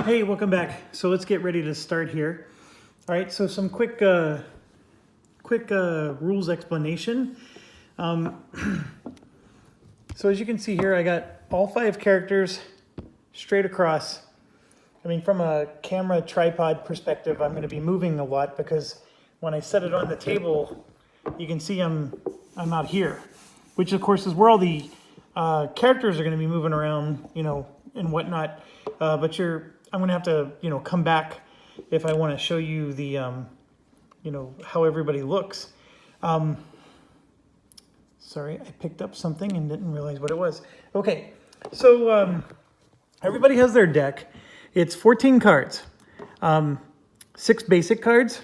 Hey, welcome back. So let's get ready to start here. All right, so some quick rules explanation. So as you can see here, I got all 5 characters straight across. I mean, from a camera tripod perspective, I'm going to be moving a lot because when I set it on the table, you can see I'm out here, which of course is where all the characters are going to be moving around, you know, and whatnot. But I'm going to have to, you know, come back if I want to show you the, you know, how everybody looks. Sorry, I picked up something and didn't realize what it was. Okay, so everybody has their deck. It's 14 cards, 6 basic cards,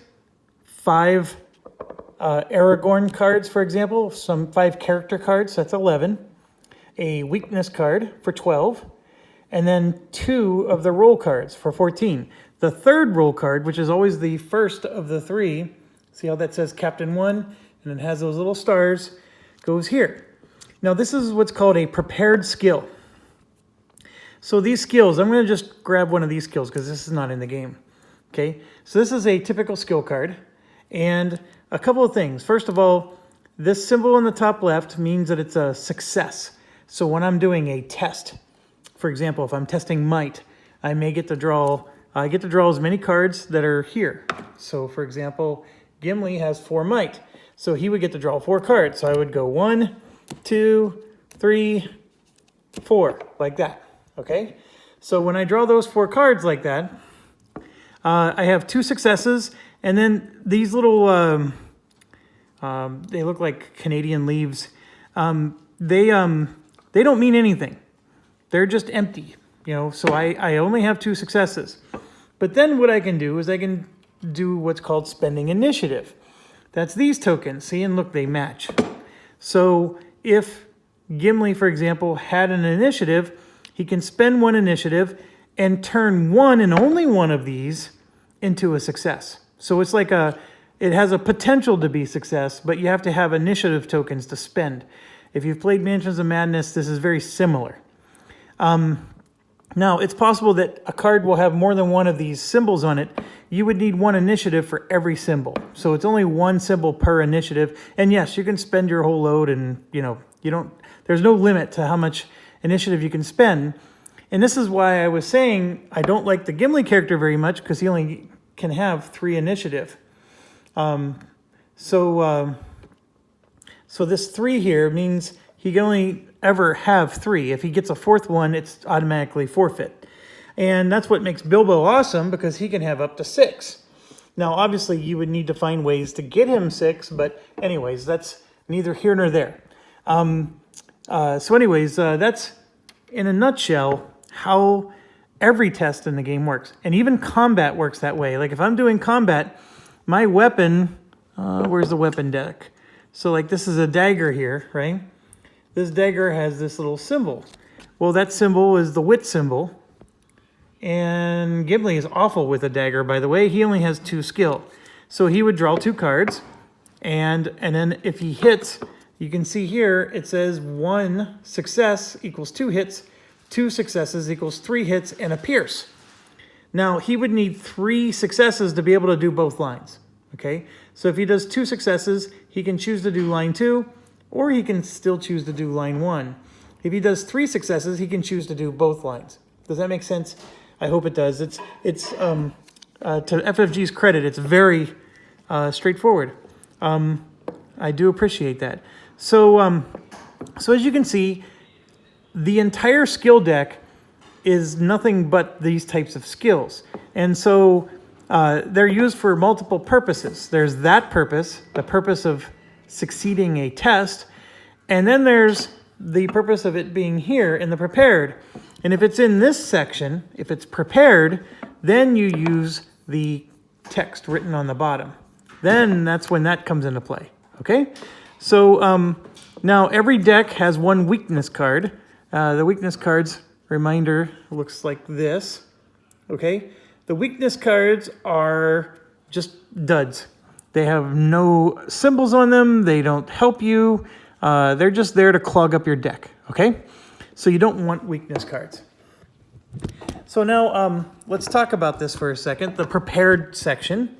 5 Aragorn cards, for example, 5 character cards, that's 11, a weakness card for 12, and then 2 of the roll cards for 14. The third roll card, which is always the first of the 3, see how that says Captain 1, and it has those little stars, goes here. Now this is what's called a prepared skill. So these skills, I'm going to just grab one of these skills because this is not in the game. Okay, so this is a typical skill card, and a couple of things. First of all, this symbol in the top left means that it's a success. So when I'm doing a test, for example, if I'm testing might, I get to draw as many cards that are here. So for example, Gimli has 4 might. So he would get to draw 4 cards. So I would go 1, 2, 3, 4, like that. Okay? So when I draw those 4 cards like that, I have 2 successes, and then these little, they look like Canadian leaves. They don't mean anything. They're just empty, you know, so I only have 2 successes. But then what I can do is I can do what's called spending initiative. That's these tokens, see, and look, they match. So if Gimli, for example, had an initiative, he can spend 1 initiative and turn 1 and only 1 of these into a success. So it's like it has a potential to be success, but you have to have initiative tokens to spend. If you've played Mansions of Madness, this is very similar. Now, it's possible that a card will have more than 1 of these symbols on it. You would need 1 initiative for every symbol. So it's only 1 symbol per initiative. And yes, you can spend your whole load and, you know, there's no limit to how much initiative you can spend. And this is why I was saying I don't like the Gimli character very much because he only can have 3 initiative. So this 3 here means he can only ever have 3. If he gets a 4th one, it's automatically forfeit. And that's what makes Bilbo awesome, because he can have up to 6. Now, obviously, you would need to find ways to get him 6, but anyways, that's neither here nor there. So anyways, that's, in a nutshell, how every test in the game works. And even combat works that way. Like if I'm doing combat, my weapon, where's the weapon deck? So like this is a dagger here, right? This dagger has this little symbol. Well, that symbol is the wit symbol. And Gimli is awful with a dagger, by the way. He only has 2 skill. So he would draw 2 cards. And then if he hits, you can see here, it says 1 success equals 2 hits. 2 successes equals 3 hits and a pierce. Now, he would need 3 successes to be able to do both lines. Okay? So if he does 2 successes, he can choose to do line 2, or he can still choose to do line 1. If he does 3 successes, he can choose to do both lines. Does that make sense? I hope it does. It's to FFG's credit, it's very straightforward. I do appreciate that. So as you can see, the entire skill deck is nothing but these types of skills. And so they're used for multiple purposes. There's that purpose, the purpose of succeeding a test, and then there's the purpose of it being here in the prepared. And if it's in this section, if it's prepared, then you use the text written on the bottom. Then that's when that comes into play, okay? So now every deck has 1 weakness card. The weakness cards, reminder, looks like this, okay? The weakness cards are just duds. They have no symbols on them. They don't help you. They're just there to clog up your deck, okay? So you don't want weakness cards. So now let's talk about this for a second, the prepared section.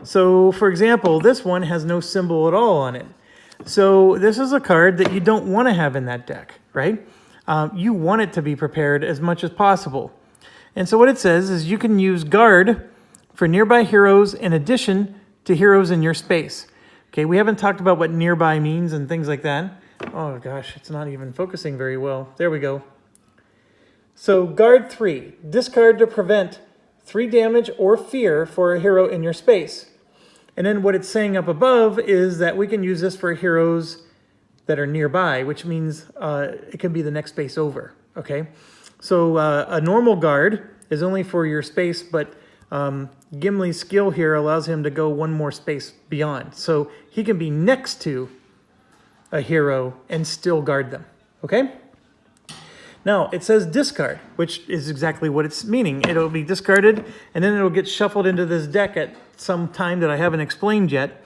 So for example, this one has no symbol at all on it. So this is a card that you don't want to have in that deck, right? You want it to be prepared as much as possible. And so what it says is you can use guard for nearby heroes in addition to heroes in your space. Okay, we haven't talked about what nearby means and things like that. Oh gosh, it's not even focusing very well. There we go. So guard 3, discard to prevent 3 damage or fear for a hero in your space. And then what it's saying up above is that we can use this for heroes that are nearby, which means it can be the next space over, okay? So a normal guard is only for your space, but Gimli's skill here allows him to go one more space beyond. So he can be next to a hero and still guard them, okay? Now, it says discard, which is exactly what it's meaning. It'll be discarded, and then it'll get shuffled into this deck at some time that I haven't explained yet.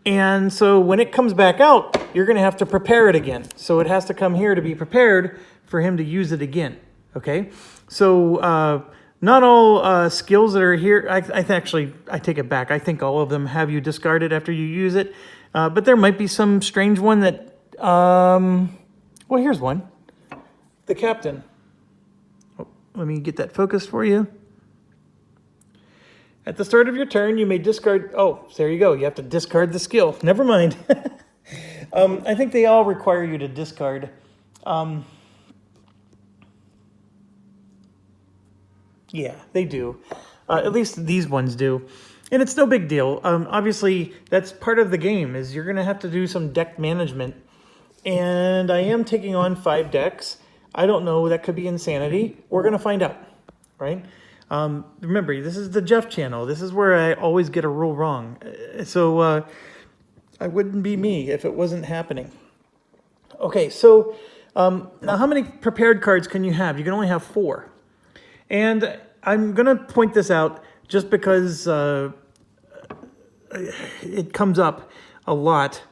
And so when it comes back out, you're going to have to prepare it again. So it has to come here to be prepared for him to use it again, okay? So not all skills that are here, I take it back. I think all of them have you discard it after you use it. But there might be some strange one that, well, here's one. The captain. Oh, let me get that focused for you. At the start of your turn, you may discard... Oh, there you go. You have to discard the skill. Never mind. I think they all require you to discard. Yeah, they do. At least these ones do. And it's no big deal. Obviously, that's part of the game, is you're going to have to do some deck management. And I am taking on 5 decks. I don't know, that could be insanity. We're going to find out, right? Remember, this is the Jeff channel. This is where I always get a rule wrong. So I wouldn't be me if it wasn't happening. Okay, so now how many prepared cards can you have? You can only have 4. And I'm going to point this out just because it comes up a lot.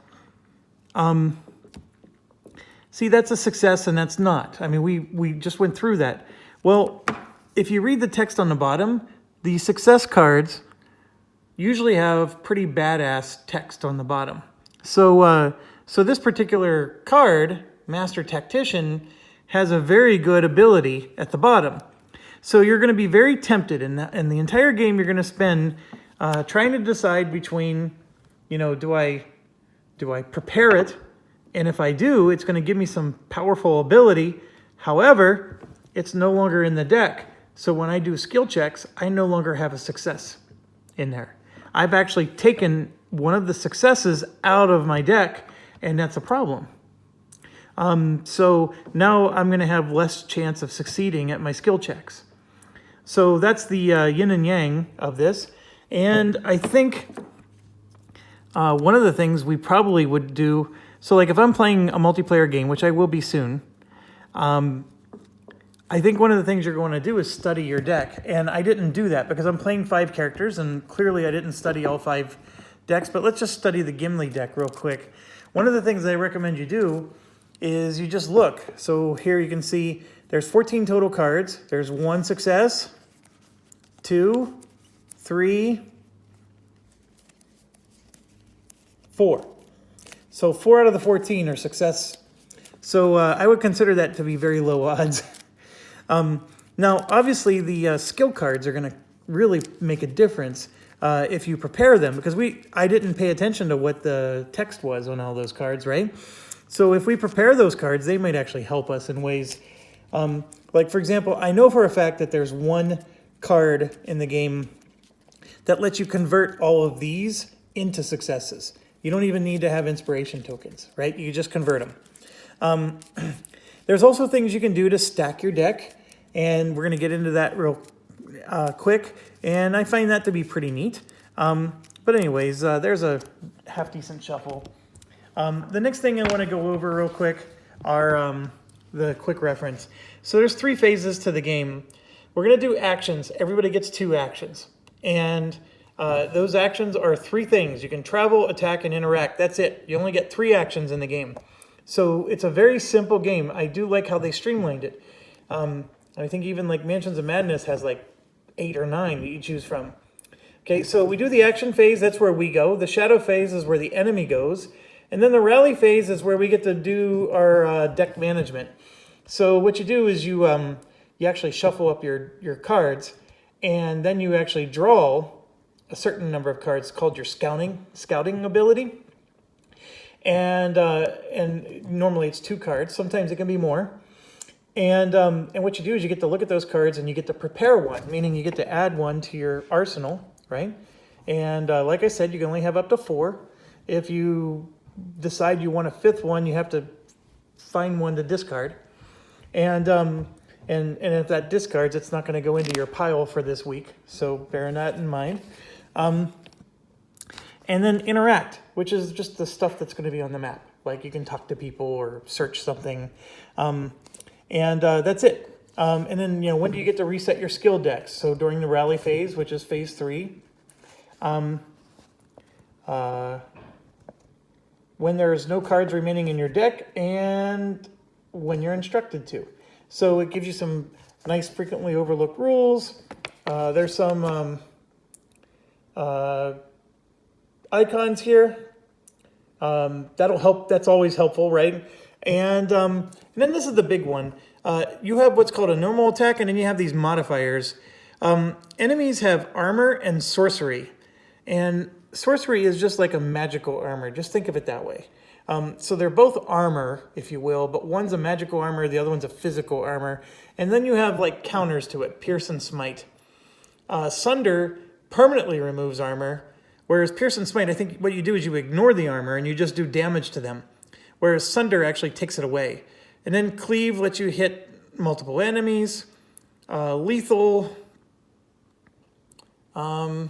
See, that's a success and that's not. I mean, we just went through that. Well, if you read the text on the bottom, the success cards usually have pretty badass text on the bottom. So, so this particular card, Master Tactician, has a very good ability at the bottom. So you're going to be very tempted, and the entire game you're going to spend trying to decide between, you know, do I prepare it? And if I do, it's going to give me some powerful ability. However, it's no longer in the deck. So when I do skill checks, I no longer have a success in there. I've actually taken one of the successes out of my deck, and that's a problem. So now I'm going to have less chance of succeeding at my skill checks. So that's the yin and yang of this. And I think one of the things we probably would do, so like if I'm playing a multiplayer game, which I will be soon, I think one of the things you're going to do is study your deck. And I didn't do that because I'm playing 5 characters, and clearly I didn't study all 5 decks, but let's just study the Gimli deck real quick. One of the things I recommend you do is you just look. So here you can see there's 14 total cards. There's 1 success, 2, 3, 4. So 4 out of the 14 are success. So I would consider that to be very low odds. Now, obviously, the skill cards are going to really make a difference if you prepare them, because I didn't pay attention to what the text was on all those cards, right? So if we prepare those cards, they might actually help us in ways. Like, for example, I know for a fact that there's 1 card in the game that lets you convert all of these into successes. You don't even need to have inspiration tokens, right? You just convert them. There's also things you can do to stack your deck, and we're going to get into that real quick, and I find that to be pretty neat. But anyways, there's a half-decent shuffle. The next thing I want to go over real quick are the quick reference. So there's 3 phases to the game. We're going to do actions. Everybody gets 2 actions. And those actions are 3 things. You can travel, attack, and interact. That's it. You only get 3 actions in the game. So it's a very simple game. I do like how they streamlined it. I think even like Mansions of Madness has like 8 or 9 that you choose from. Okay, so we do the action phase, that's where we go. The shadow phase is where the enemy goes. And then the rally phase is where we get to do our deck management. So what you do is you actually shuffle up your cards, and then you actually draw a certain number of cards called your scouting ability. And normally it's 2 cards. Sometimes it can be more. And what you do is you get to look at those cards and you get to prepare one, meaning you get to add one to your arsenal, right? And like I said, you can only have up to 4. If you decide you want a 5th one, you have to find one to discard. And if that discards, it's not going to go into your pile for this week. So bear that in mind. And then interact, which is just the stuff that's going to be on the map. Like you can talk to people or search something. And that's it. And then, when do you get to reset your skill decks? So during the rally phase, which is phase 3. When there's no cards remaining in your deck, and when you're instructed to. So it gives you some nice frequently overlooked rules. There's some icons here. That'll help. That's always helpful, right? And then this is the big one. You have what's called a normal attack, and then you have these modifiers. Enemies have armor and sorcery. And sorcery is just like a magical armor. Just think of it that way. So they're both armor, if you will, but one's a magical armor, the other one's a physical armor. And then you have like counters to it, Pierce and Smite. Sunder permanently removes armor, whereas Pierce and Smite, I think what you do is you ignore the armor and you just do damage to them. Whereas Sunder actually takes it away. And then Cleave lets you hit multiple enemies. Lethal lets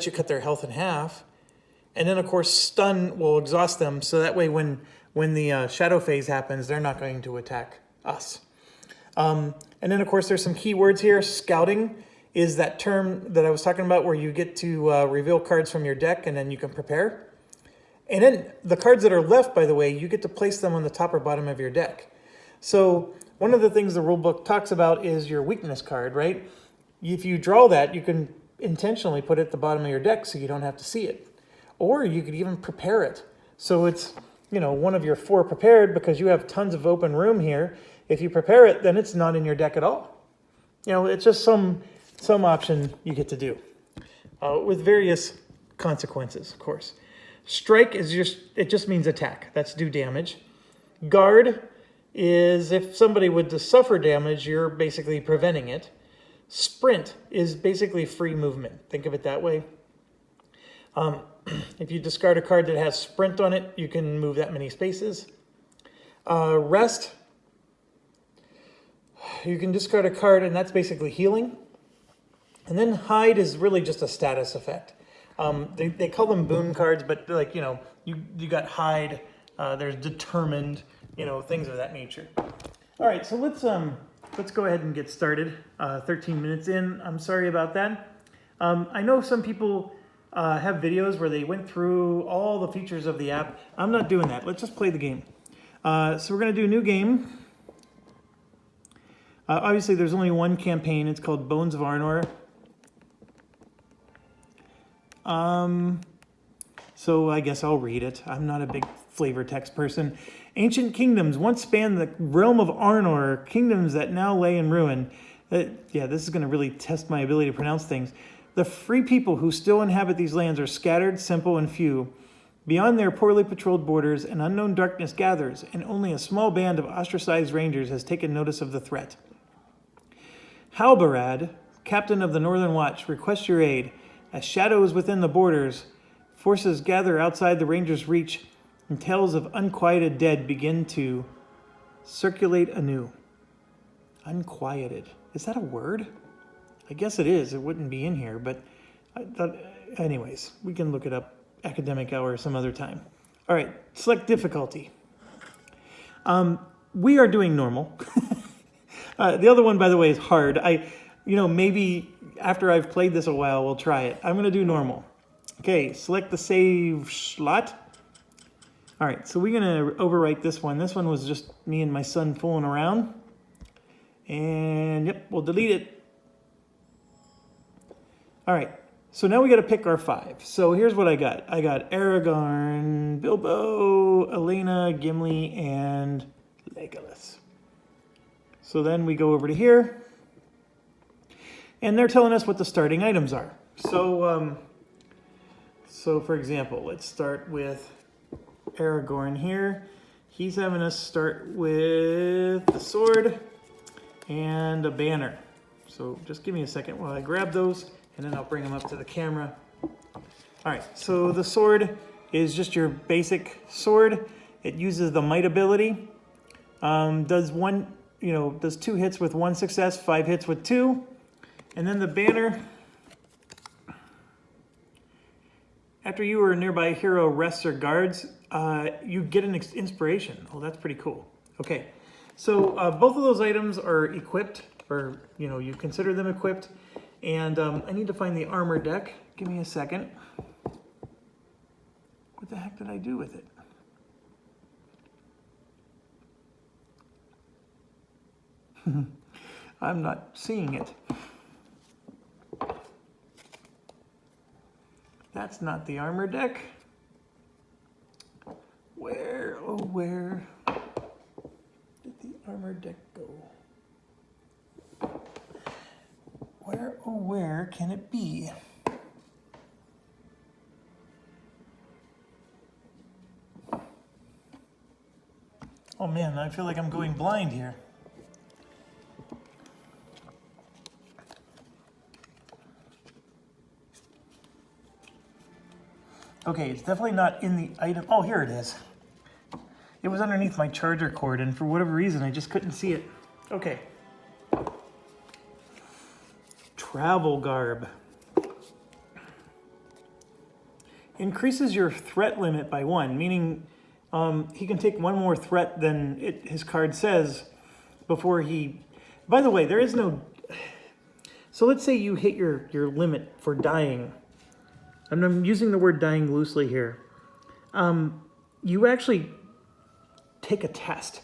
you cut their health in half. And then, of course, Stun will exhaust them, so that way when the shadow phase happens, they're not going to attack us. And then, of course, there's some keywords here. Scouting is that term that I was talking about where you get to reveal cards from your deck, and then you can prepare. And then the cards that are left, by the way, you get to place them on the top or bottom of your deck. So one of the things the rulebook talks about is your weakness card, right? If you draw that, you can intentionally put it at the bottom of your deck so you don't have to see it. Or you could even prepare it. So it's, one of your 4 prepared because you have tons of open room here. If you prepare it, then it's not in your deck at all. It's just some option you get to do with various consequences, of course. Strike is it just means attack. That's do damage. Guard is if somebody would to suffer damage, you're basically preventing it. Sprint is basically free movement. Think of it that way. If you discard a card that has sprint on it, you can move that many spaces. Rest, you can discard a card and that's basically healing. And then hide is really just a status effect. They call them boon cards, but like, you got hide, there's determined, things of that nature. All right, so let's go ahead and get started. 13 minutes in, I'm sorry about that. I know some people have videos where they went through all the features of the app. I'm not doing that. Let's just play the game. So we're going to do a new game. Obviously, there's only one campaign. It's called Bones of Arnor. So I guess I'll read it. I'm not a big flavor text person. Ancient kingdoms once spanned the realm of Arnor, kingdoms that now lay in ruin. Yeah, this is going to really test my ability to pronounce things. The free people who still inhabit these lands are scattered, simple, and few. Beyond their poorly patrolled borders, an unknown darkness gathers, and only a small band of ostracized rangers has taken notice of the threat. Halbarad, captain of the Northern Watch, requests your aid. As shadows within the borders, forces gather outside the rangers' reach, and tales of unquieted dead begin to circulate anew. Unquieted. Is that a word? I guess it is. It wouldn't be in here, but I thought, anyways, we can look it up academic hour some other time. All right, select difficulty. We are doing normal. The other one, by the way, is hard. Maybe after I've played this a while, we'll try it. I'm going to do normal. Okay, select the save slot. All right, so we're going to overwrite this one. This one was just me and my son fooling around. And yep, we'll delete it. All right, so now we got to pick our 5. So here's what I got. I got Aragorn, Bilbo, Elena, Gimli, and Legolas. So then we go over to here, and they're telling us what the starting items are. So, so for example, let's start with Aragorn here. He's having us start with the sword and a banner. So just give me a second while I grab those, and then I'll bring them up to the camera. All right, so the sword is just your basic sword. It uses the might ability. Does 2 hits with 1 success, 5 hits with 2. And then the banner, after you or a nearby hero rests or guards, you get an inspiration. Oh, that's pretty cool. Okay, so both of those items are equipped, or you consider them equipped. And I need to find the armor deck. Give me a second. What the heck did I do with it? I'm not seeing it. That's not the armor deck. Where, oh where did the armor deck go? Where, oh where can it be? Oh man, I feel like I'm going blind here. Okay, it's definitely not in the item. Oh, here it is. It was underneath my charger cord, and for whatever reason, I just couldn't see it. Okay. Travel garb. Increases your threat limit by 1, meaning he can take 1 more threat than his card says before he... By the way, there is no... So let's say you hit your limit for dying. And I'm using the word dying loosely here. You actually take a test.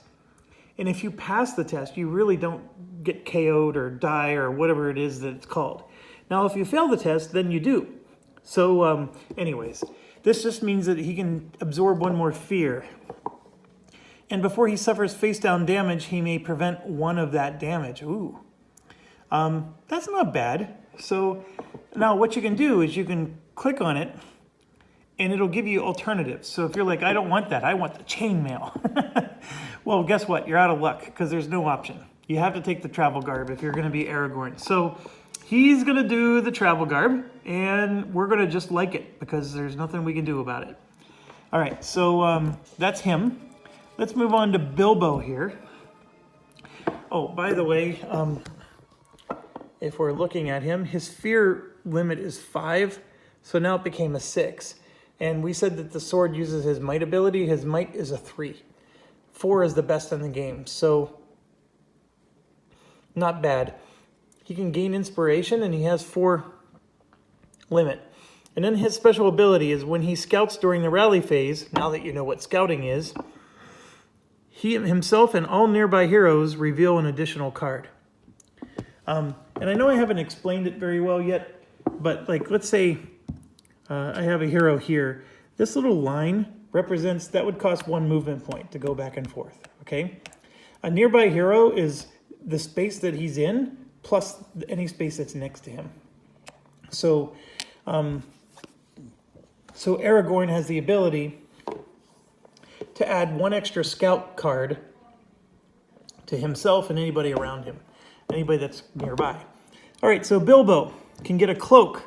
And if you pass the test, you really don't get KO'd or die or whatever it is that it's called. Now, if you fail the test, then you do. So anyways, this just means that he can absorb 1 more fear. And before he suffers face-down damage, he may prevent 1 of that damage. Ooh. That's not bad. So now what you can do is you can click on it, and it'll give you alternatives. So if you're like, I don't want that, I want the chainmail. Well, guess what? You're out of luck because there's no option. You have to take the travel garb if you're going to be Aragorn. So he's going to do the travel garb, and we're going to just like it because there's nothing we can do about it. All right, so that's him. Let's move on to Bilbo here. Oh, by the way, if we're looking at him, his fear limit is 5. So now it became a 6. And we said that the sword uses his might ability. His might is a 3. 4 is the best in the game. So not bad. He can gain inspiration, and he has 4 limit. And then his special ability is when he scouts during the rally phase, now that you know what scouting is, he himself and all nearby heroes reveal an additional card. And I know I haven't explained it very well yet, but like let's say I have a hero here. This little line represents, that would cost 1 movement point to go back and forth, okay? A nearby hero is the space that he's in plus any space that's next to him. So, so Aragorn has the ability to add 1 extra scout card to himself and anybody around him, anybody that's nearby. All right, so Bilbo can get a cloak.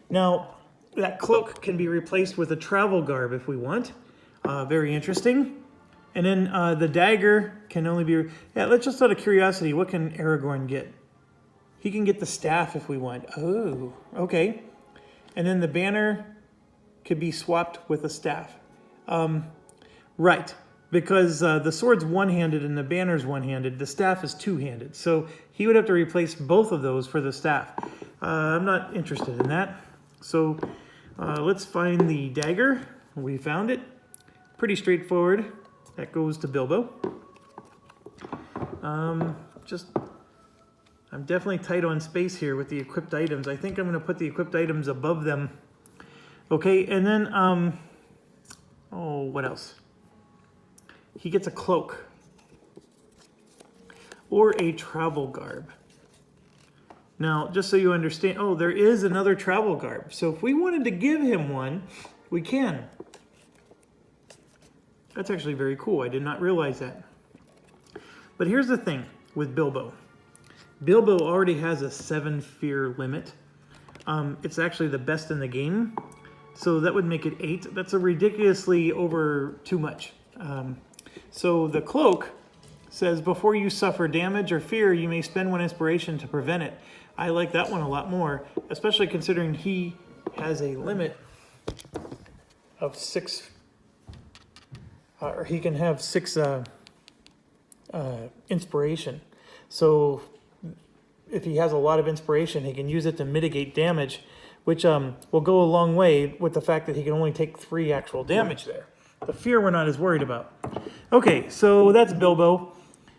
Now, that cloak can be replaced with a travel garb if we want. Very interesting. And then the dagger can only be... Yeah, let's just out of curiosity, what can Aragorn get? He can get the staff if we want. Oh, okay. And then the banner could be swapped with a staff. Right, because the sword's one-handed and the banner's one-handed. The staff is two-handed. So he would have to replace both of those for the staff. I'm not interested in that. So let's find the dagger. We found it. Pretty straightforward. That goes to Bilbo. Just I'm definitely tight on space here with the equipped items. I think I'm going to put the equipped items above them. Okay, and then, oh, what else? He gets a cloak or a travel garb. Now, just so you understand, oh, there is another travel garb. So if we wanted to give him one, we can. That's actually very cool. I did not realize that. But here's the thing with Bilbo. Bilbo already has a 7 fear limit. It's actually the best in the game. So that would make it 8. That's a ridiculously over too much. So the cloak says, before you suffer damage or fear, you may spend 1 inspiration to prevent it. I like that one a lot more, especially considering he has a limit of 6, or he can have 6 inspiration. So if he has a lot of inspiration, he can use it to mitigate damage, which will go a long way with the fact that he can only take 3 actual damage there. The fear we're not as worried about. Okay, so that's Bilbo.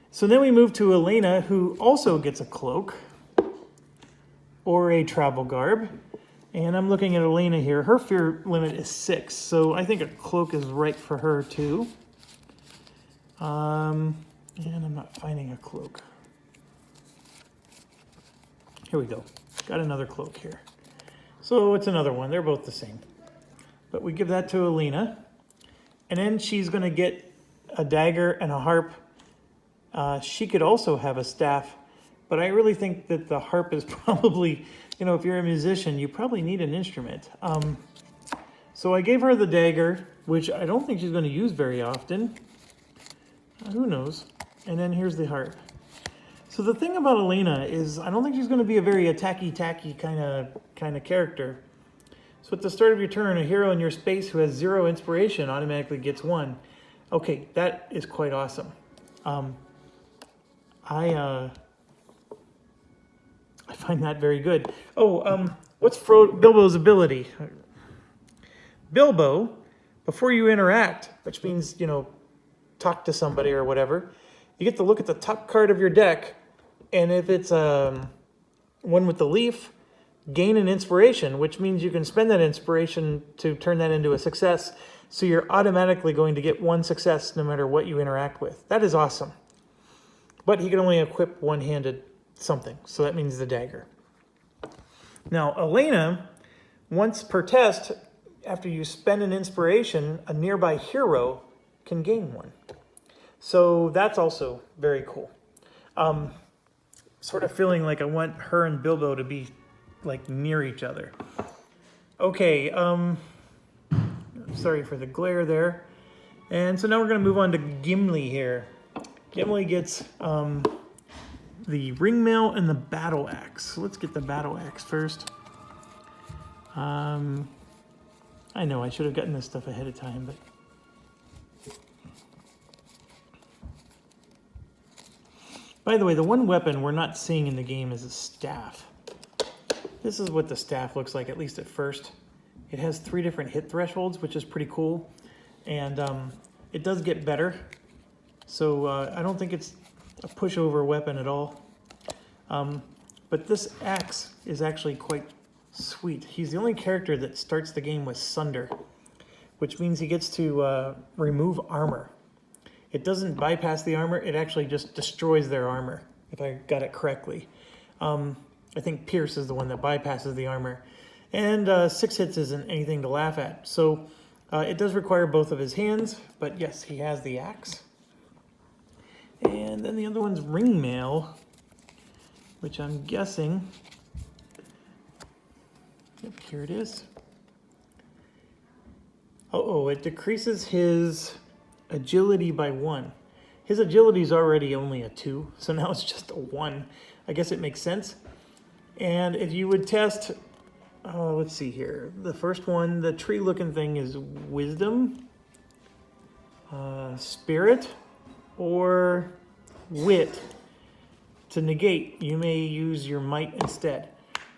So then we move to Elena, who also gets a cloak or a travel garb. And I'm looking at Elena here. Her fear limit is 6, so I think a cloak is right for her too. And I'm not finding a cloak. Here we go. Got another cloak here. So it's another one. They're both the same. But we give that to Elena. And then she's going to get a dagger and a harp. She could also have a staff. But I really think that the harp is probably, you know, if you're a musician, you probably need an instrument. So I gave her the dagger, which I don't think she's going to use very often. Who knows? And then here's the harp. So the thing about Elena is I don't think she's going to be a very attacky kind of character. So at the start of your turn, a hero in your space who has 0 inspiration automatically gets 1. Okay, that is quite awesome. I find that very good. Oh, what's Bilbo's ability? Bilbo, before you interact, which means, you know, talk to somebody or whatever, you get to look at the top card of your deck, and if it's one with the leaf, gain an inspiration, which means you can spend that inspiration to turn that into a success, so you're automatically going to get 1 success no matter what you interact with. That is awesome. But he can only equip one-handed something, so that means the dagger. Now, Elena, once per test, after you spend an inspiration, a nearby hero can gain 1. So that's also very cool. Sort of feeling like I want her and Bilbo to be like near each other. Okay, sorry for the glare there. And so now we're going to move on to Gimli here. Gimli gets the ring mail and the battle axe. So let's get the battle axe first. I know I should have gotten this stuff ahead of time, but by the way, the one weapon we're not seeing in the game is a staff. This is what the staff looks like, at least at first. It has 3 different hit thresholds, which is pretty cool. And it does get better. So I don't think it's a pushover weapon at all. But this axe is actually quite sweet. He's the only character that starts the game with Sunder, which means he gets to remove armor. It doesn't bypass the armor, it actually just destroys their armor, if I got it correctly. I think Pierce is the one that bypasses the armor. And 6 hits isn't anything to laugh at. So it does require both of his hands, but yes, he has the axe. And then the other one's ring mail, which I'm guessing, yep, here it is. Oh, it decreases his agility by 1. His agility is already only a 2, so now it's just a 1. I guess it makes sense. And if you would test, let's see here. The first one, the tree-looking thing is wisdom, spirit, or wit. To negate, you may use your might instead.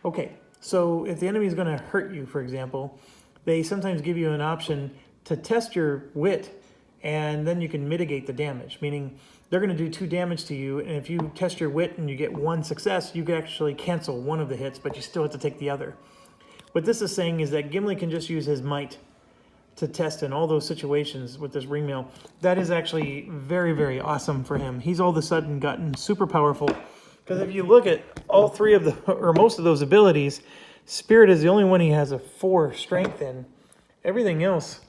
Okay, so if the enemy is going to hurt you, for example, they sometimes give you an option to test your wit. and then you can mitigate the damage, meaning they're going to do 2 damage to you, and if you test your wit and you get 1 success, you can actually cancel one of the hits, but you still have to take the other. What this is saying is that Gimli can just use his might to test in all those situations with this ringmail. That is actually very, very awesome for him. He's all of a sudden gotten super powerful, because if you look at all 3 of the, or most of those abilities, Spirit is the only one he has a 4 strength in. Everything else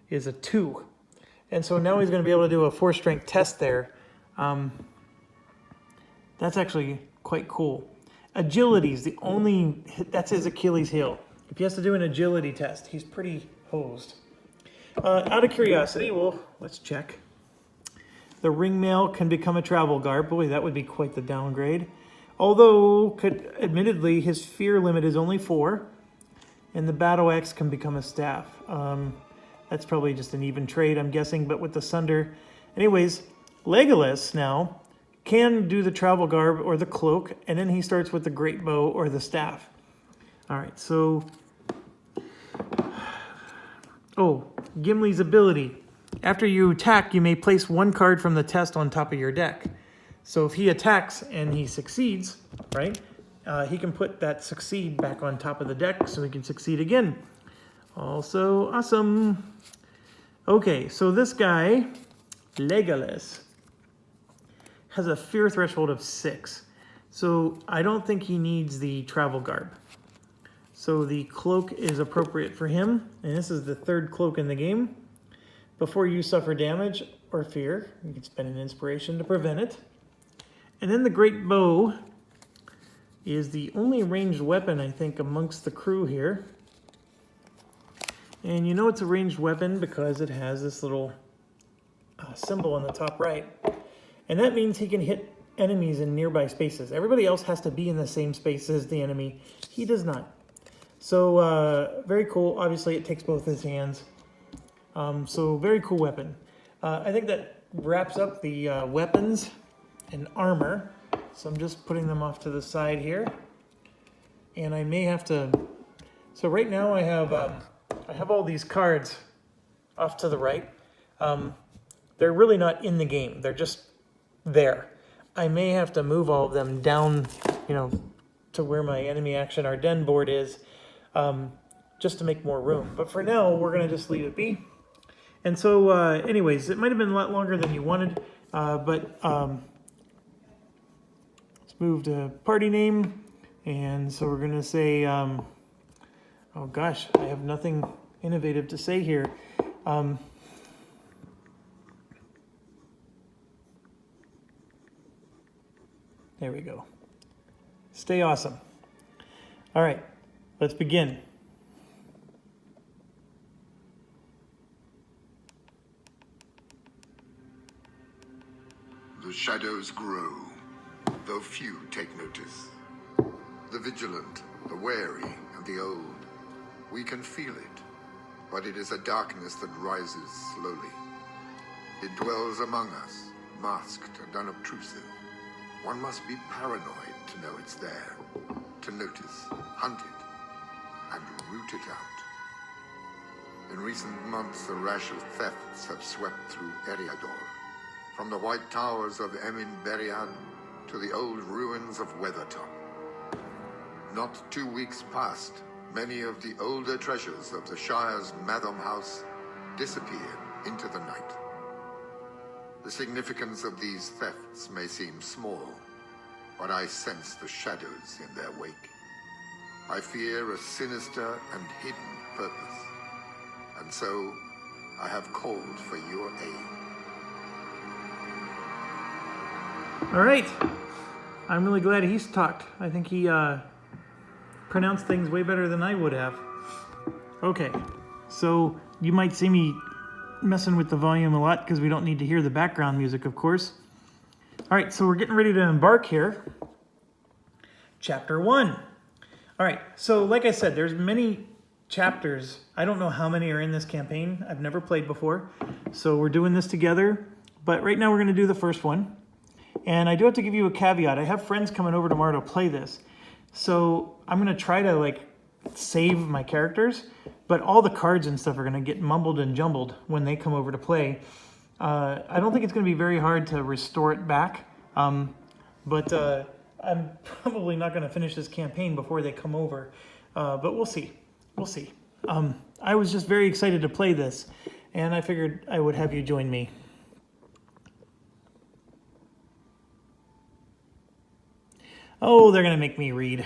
is a 2. And so now he's going to be able to do a 4 strength test there. That's actually quite cool. Agility is the only, that's his Achilles heel. If he has to do an agility test, he's pretty hosed. Out of curiosity, well, let's check. The ringmail can become a travel garb. Boy, that would be quite the downgrade. Although, admittedly, his fear limit is only 4, and the battle axe can become a staff. That's probably just an even trade, I'm guessing, but with the Sunder. Anyways, Legolas now can do the travel garb or the cloak, and then he starts with the great bow or the staff. All right, so... Oh, Gimli's ability. After you attack, you may place 1 card from the test on top of your deck. So if he attacks and he succeeds, right, he can put that succeed back on top of the deck so he can succeed again. Also awesome. Okay, so this guy, Legolas, has a fear threshold of 6. So I don't think he needs the travel garb. So the cloak is appropriate for him. And this is the 3rd cloak in the game. Before you suffer damage or fear, you can spend an inspiration to prevent it. And then the great bow is the only ranged weapon, I think, amongst the crew here. And you know it's a ranged weapon because it has this little symbol on the top right. And that means he can hit enemies in nearby spaces. Everybody else has to be in the same space as the enemy. He does not. So very cool. Obviously, it takes both his hands. So very cool weapon. I think that wraps up the weapons and armor. So I'm just putting them off to the side here. And I may have to... So right now I have all these cards off to the right. They're really not in the game. They're just there. I may have to move all of them down, to where my enemy action Ardennes board is, just to make more room. But for now, we're going to just leave it be. And so, anyways, it might have been a lot longer than you wanted, but let's move to party name. And so we're going to say, oh gosh, I have nothing innovative to say here. There we go. Stay awesome. All right, let's begin. The shadows grow, though few take notice. The vigilant, the wary, and the old. We can feel it, but it is a darkness that rises slowly. It dwells among us, masked and unobtrusive. One must be paranoid to know it's there, to notice, hunt it, and root it out. In recent months, a rash of thefts have swept through Eriador, from the white towers of Emin Beriad to the old ruins of Weathertop. Not 2 weeks past, many of the older treasures of the Shire's Matham House disappeared into the night. The significance of these thefts may seem small, but I sense the shadows in their wake. I fear a sinister and hidden purpose, and so I have called for your aid. All right. I'm really glad he's talked. I think he pronounced things way better than I would have. Okay, so you might see me messing with the volume a lot because we don't need to hear the background music, of course. All right, so we're getting ready to embark here. Chapter 1. All right, so like I said, there's many chapters. I don't know how many are in this campaign. I've never played before, so we're doing this together. But right now we're going to do the first one. And I do have to give you a caveat. I have friends coming over tomorrow to play this. So I'm going to try to save my characters, but all the cards and stuff are going to get mumbled and jumbled when they come over to play. I don't think it's going to be very hard to restore it back, but I'm probably not going to finish this campaign before they come over, but we'll see. We'll see. I was just very excited to play this, and I figured I would have you join me. Oh, they're going to make me read.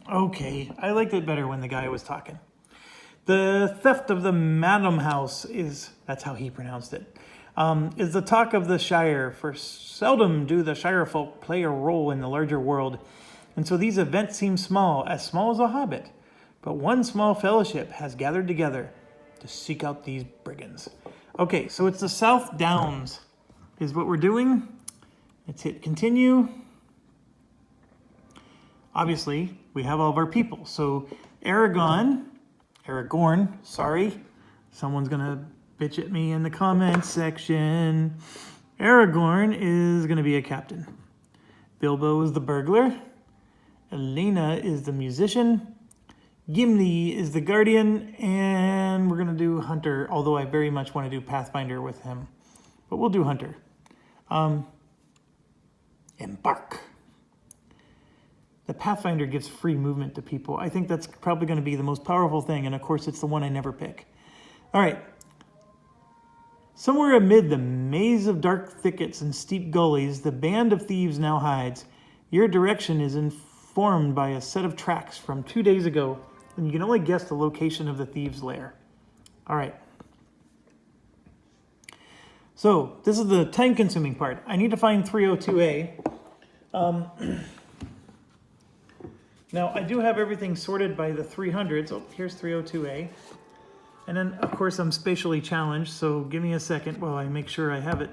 Okay, I liked it better when the guy was talking. The theft of the Madam House is, that's how he pronounced it, is the talk of the Shire, for seldom do the Shire folk play a role in the larger world, and so these events seem small as a hobbit. But one small fellowship has gathered together to seek out these brigands. Okay, so it's the South Downs is what we're doing. Let's hit continue. Obviously, we have all of our people. So Aragorn, sorry. Someone's going to bitch at me in the comments section. Aragorn is going to be a captain. Bilbo is the burglar. Elena is the musician. Gimli is the guardian. And we're going to do Hunter, although I very much want to do Pathfinder with him. But we'll do Hunter. Embark. The Pathfinder gives free movement to people. I think that's probably going to be the most powerful thing, and of course it's the one I never pick. All right. Somewhere amid the maze of dark thickets and steep gullies, the band of thieves now hides. Your direction is informed by a set of tracks from 2 days ago, and you can only guess the location of the thieves' lair. All right. So this is the time-consuming part. I need to find 302A. Now, I do have everything sorted by the 300s. Oh, here's 302A. And then, of course, I'm spatially challenged, so give me a second while I make sure I have it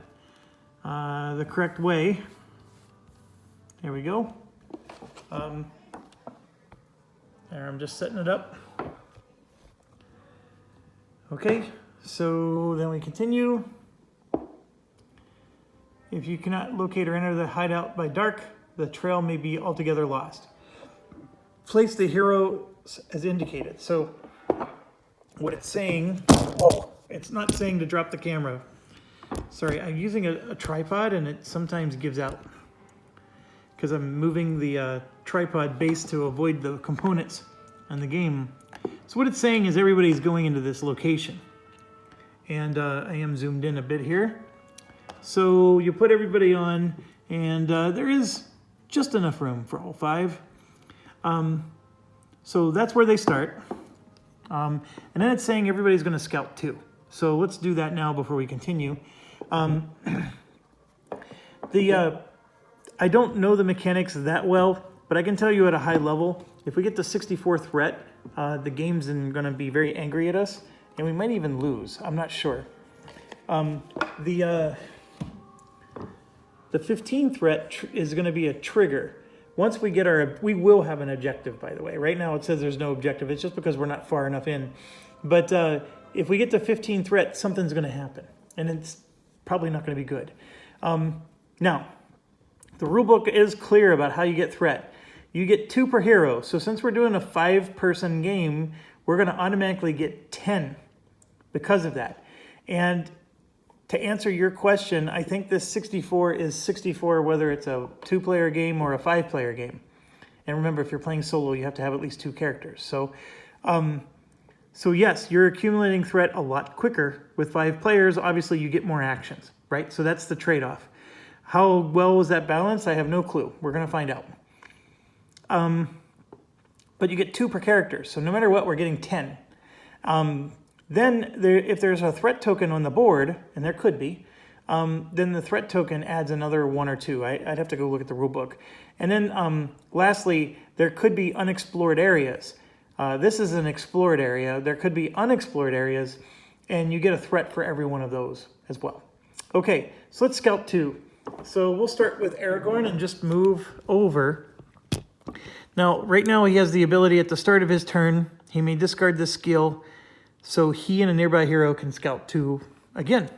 the correct way. There we go. There, I'm just setting it up. Okay, so then we continue. If you cannot locate or enter the hideout by dark, the trail may be altogether lost. Place the hero as indicated. So what it's saying, it's not saying to drop the camera. Sorry, I'm using a tripod and it sometimes gives out because I'm moving the tripod base to avoid the components on the game. So what it's saying is everybody's going into this location. And I am zoomed in a bit here. So you put everybody on and there is just enough room for all 5. So that's where they start. And then it's saying everybody's going to scout too. So let's do that now before we continue. I don't know the mechanics that well, but I can tell you at a high level, if we get to 64 threat, the game's going to be very angry at us, and we might even lose. I'm not sure. The 15 threat is going to be a trigger. Once we get we will have an objective, by the way. Right now it says there's no objective. It's just because we're not far enough in. But if we get to 15 threat, something's going to happen. And it's probably not going to be good. Now, the rulebook is clear about how you get threat. You get 2 per hero. So since we're doing a 5-person game, we're going to automatically get 10 because of that. And to answer your question, I think this 64 is 64 whether it's a 2-player game or a 5-player game. And remember, if you're playing solo, you have to have at least 2 characters. So yes, you're accumulating threat a lot quicker. With 5 players, obviously you get more actions, right? So that's the trade-off. How well was that balanced? I have no clue. We're going to find out. But you get 2 per character. So no matter what, we're getting 10. Then, if there's a threat token on the board, and there could be, then the threat token adds another 1 or 2. I'd have to go look at the rulebook. And then, lastly, there could be unexplored areas. This is an explored area. There could be unexplored areas, and you get a threat for every one of those as well. Okay, so let's scout 2. So we'll start with Aragorn and just move over. Now, right now he has the ability at the start of his turn. He may discard this skill. So he and a nearby hero can scout 2 again.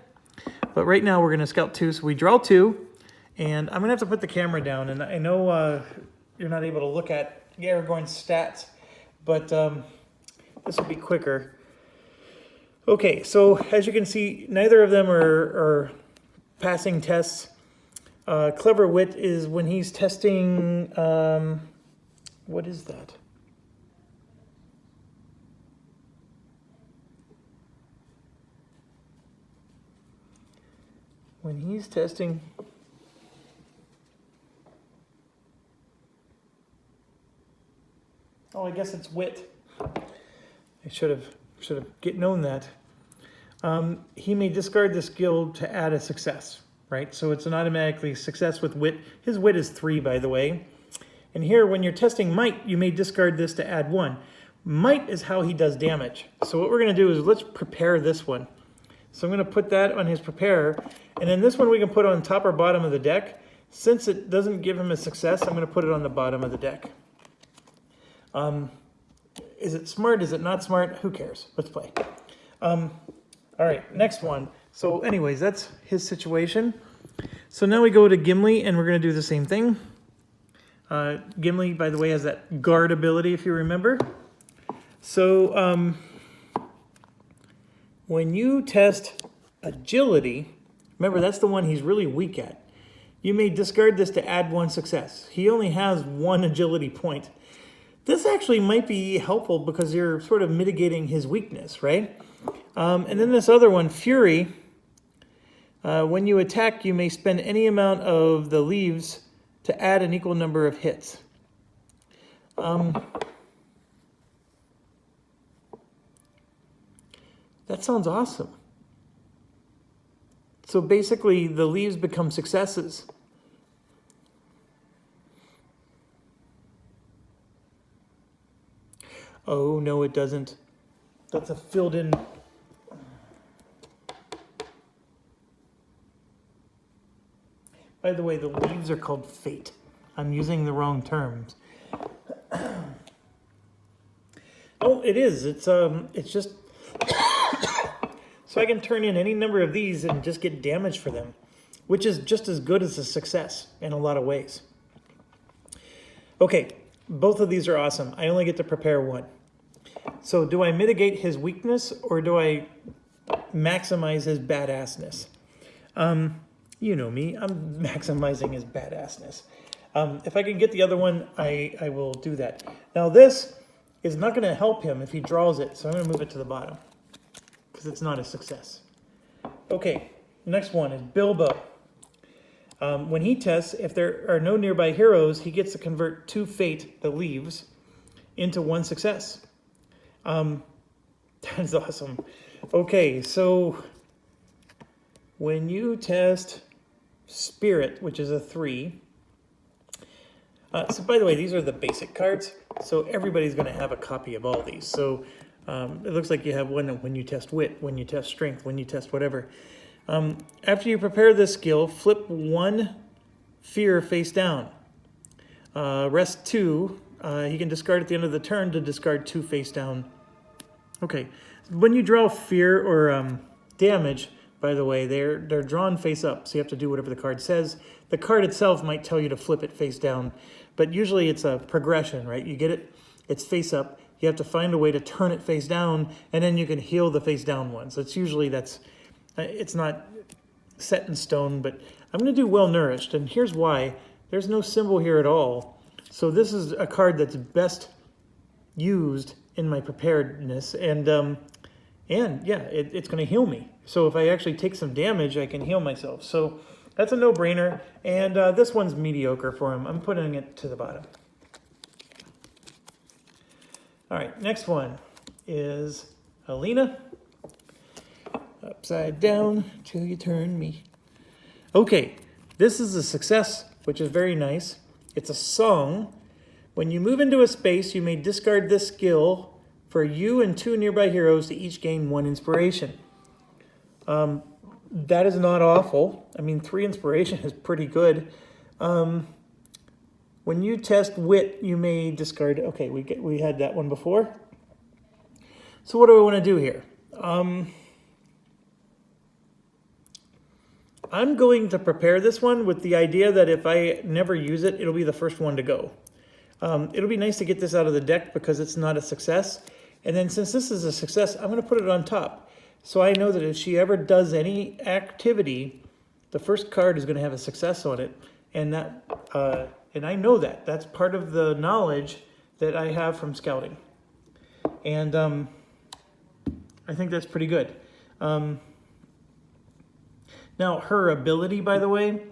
But right now we're going to scout 2. So we draw 2. And I'm going to have to put the camera down. And I know you're not able to look at Aragorn's stats. But this will be quicker. Okay, so as you can see, neither of them are passing tests. Clever wit is when he's testing, what is that? When he's testing, oh, I guess it's wit. I should have known that. He may discard the skill to add a success, right? So it's an automatically success with wit. His wit is 3, by the way. And here, when you're testing might, you may discard this to add 1. Might is how he does damage. So what we're going to do is let's prepare this one. So I'm going to put that on his prepare. And then this one we can put on top or bottom of the deck. Since it doesn't give him a success, I'm going to put it on the bottom of the deck. Is it smart? Is it not smart? Who cares? Let's play. All right, next one. So anyways, that's his situation. So now we go to Gimli, and we're going to do the same thing. Gimli, by the way, has that guard ability, if you remember. So when you test agility, remember that's the one he's really weak at. You may discard this to add 1 success. He only has 1 agility point. This actually might be helpful because you're sort of mitigating his weakness, right? And then this other one, Fury. When you attack, you may spend any amount of the leaves to add an equal number of hits. That sounds awesome. So basically, the leaves become successes. Oh, no, it doesn't. That's a filled in. By the way, the leaves are called fate. I'm using the wrong terms. Oh, it is. It's just so I can turn in any number of these and just get damage for them, which is just as good as a success in a lot of ways. Okay, both of these are awesome. I only get to prepare 1. So do I mitigate his weakness or do I maximize his badassness? You know me, I'm maximizing his badassness. If I can get the other one, I will do that. Now this is not going to help him if he draws it, so I'm going to move it to the bottom because it's not a success. Okay, next one is Bilbo. When he tests, if there are no nearby heroes, he gets to convert 2 fate, the leaves, into 1 success. That's awesome. Okay, so when you test Spirit, which is a 3. So by the way, these are the basic cards. So everybody's going to have a copy of all these. So it looks like you have one when you test Wit, when you test Strength, when you test whatever. After you prepare this skill, flip 1 Fear face down. Rest 2. He can discard at the end of the turn to discard 2 face down. Okay. When you draw Fear or damage, by the way, they're drawn face up, so you have to do whatever the card says. The card itself might tell you to flip it face down, but usually it's a progression, right? You get it, it's face up. You have to find a way to turn it face down, and then you can heal the face down one. So it's usually it's not set in stone, but I'm going to do well nourished, and here's why. There's no symbol here at all. So this is a card that's best used in my preparedness, and yeah, it's going to heal me. So if I actually take some damage, I can heal myself. So that's a no-brainer, and this one's mediocre for him. I'm putting it to the bottom. All right, next one is Helena. Upside down till you turn me. Okay, this is a success, which is very nice. It's a song. When you move into a space, you may discard this skill for you and 2 nearby heroes to each gain 1 inspiration. That is not awful. I mean, 3 inspiration is pretty good. When you test Wit, you may discard. Okay, we had that one before. So what do I want to do here? I'm going to prepare this one with the idea that if I never use it, it'll be the first one to go. It'll be nice to get this out of the deck because it's not a success. And then since this is a success, I'm going to put it on top. So I know that if she ever does any activity the first card is going to have a success on it, and and I know that. That's part of the knowledge that I have from scouting, and I think that's pretty good. Now, her ability, by the way,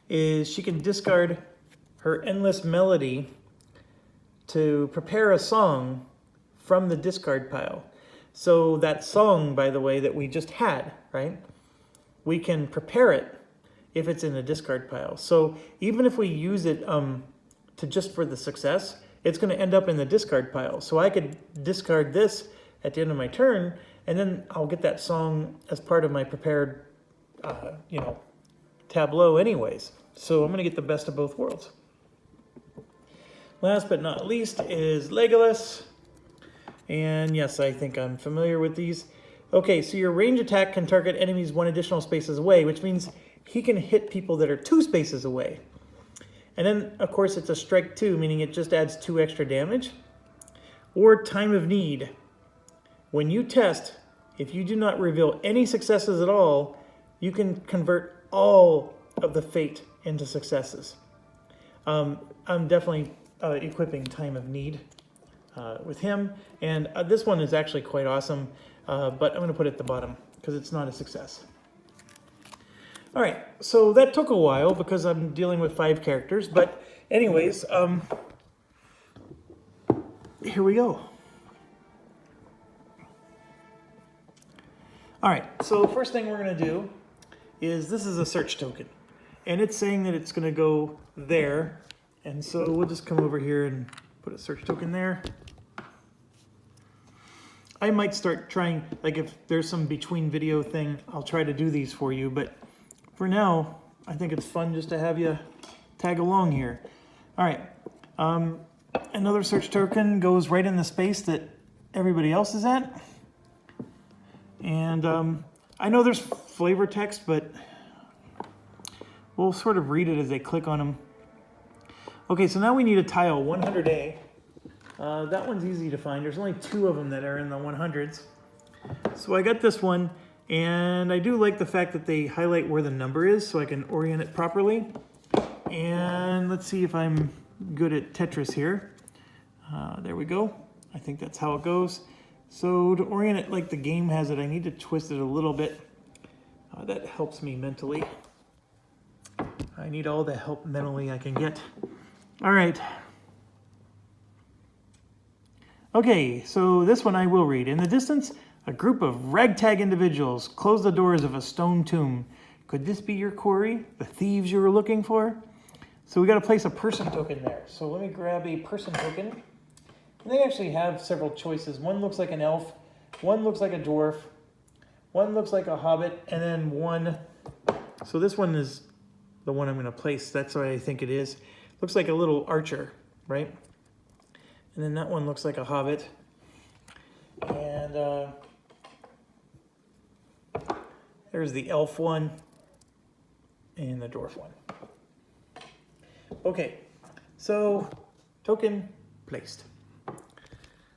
is she can discard her endless melody to prepare a song from the discard pile. So that song, by the way, that we just had, right? We can prepare it if it's in the discard pile. So even if we use it to just for the success, it's going to end up in the discard pile. So I could discard this at the end of my turn, and then I'll get that song as part of my prepared, tableau anyways. So I'm going to get the best of both worlds. Last but not least is Legolas. And yes, I think I'm familiar with these. Okay, so your range attack can target enemies 1 additional spaces away, which means he can hit people that are 2 spaces away. And then, of course, it's a strike 2, meaning it just adds 2 extra damage. Or time of need. When you test, if you do not reveal any successes at all, you can convert all of the fate into successes. I'm definitely equipping time of need with him. And this one is actually quite awesome, but I'm going to put it at the bottom because it's not a success. All right, so that took a while because I'm dealing with 5 characters. But anyways, here we go. All right, so the first thing we're going to do is this is a search token. And it's saying that it's going to go there. And so we'll just come over here and put a search token there. I might start trying, like if there's some between video thing, I'll try to do these for you. But for now, I think it's fun just to have you tag along here. All right. Another search token goes right in the space that everybody else is at. And I know there's flavor text, but we'll sort of read it as they click on them. Okay, so now we need a tile, 100A. That one's easy to find. There's only 2 of them that are in the 100s. So I got this one, and I do like the fact that they highlight where the number is so I can orient it properly. And let's see if I'm good at Tetris here. There we go. I think that's how it goes. So to orient it like the game has it, I need to twist it a little bit. That helps me mentally. I need all the help mentally I can get. All right. Okay, so this one I will read. In the distance, a group of ragtag individuals close the doors of a stone tomb. Could this be your quarry? The thieves you were looking for? So we got to place a person token there. So let me grab a person token. And they actually have several choices. One looks like an elf, one looks like a dwarf, one looks like a hobbit, and then one. So this one is the one I'm going to place. That's what I think it is. Looks like a little archer, right? And then that one looks like a hobbit. And there's the elf one and the dwarf one. Okay, so token placed.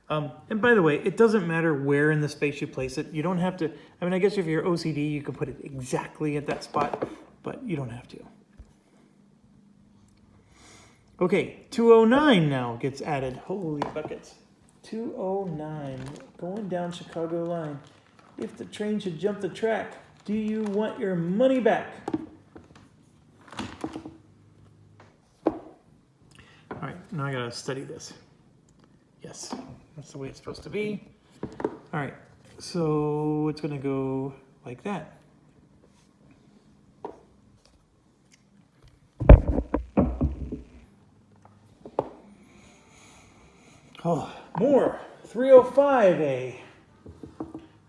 And by the way, it doesn't matter where in the space you place it. You don't have to, I mean, I guess if you're OCD, you can put it exactly at that spot, but you don't have to. Okay, 209 now gets added. Holy buckets. 209, going down Chicago line. If the train should jump the track, do you want your money back? All right, now I gotta study this. Yes, that's the way it's supposed to be. All right, so it's gonna go like that. Oh, more, 305A.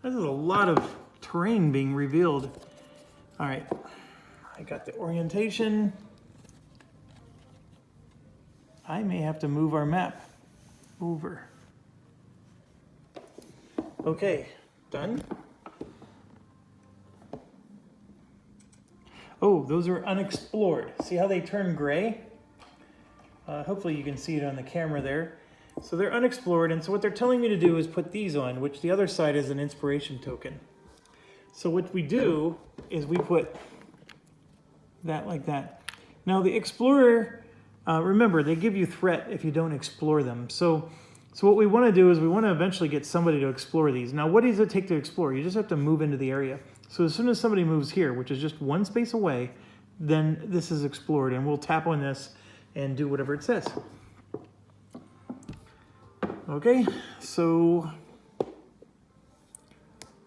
This is a lot of terrain being revealed. All right, I got the orientation. I may have to move our map over. Okay, done. Oh, those are unexplored. See how they turn gray? Hopefully you can see it on the camera there. So they're unexplored, and so what they're telling me to do is put these on, which the other side is an inspiration token. So what we do is we put that like that. Now the explorer, remember, they give you threat if you don't explore them. So what we want to do is we want to eventually get somebody to explore these. Now, what does it take to explore? You just have to move into the area. So as soon as somebody moves here, which is just one space away, then this is explored, and we'll tap on this and do whatever it says. Okay, so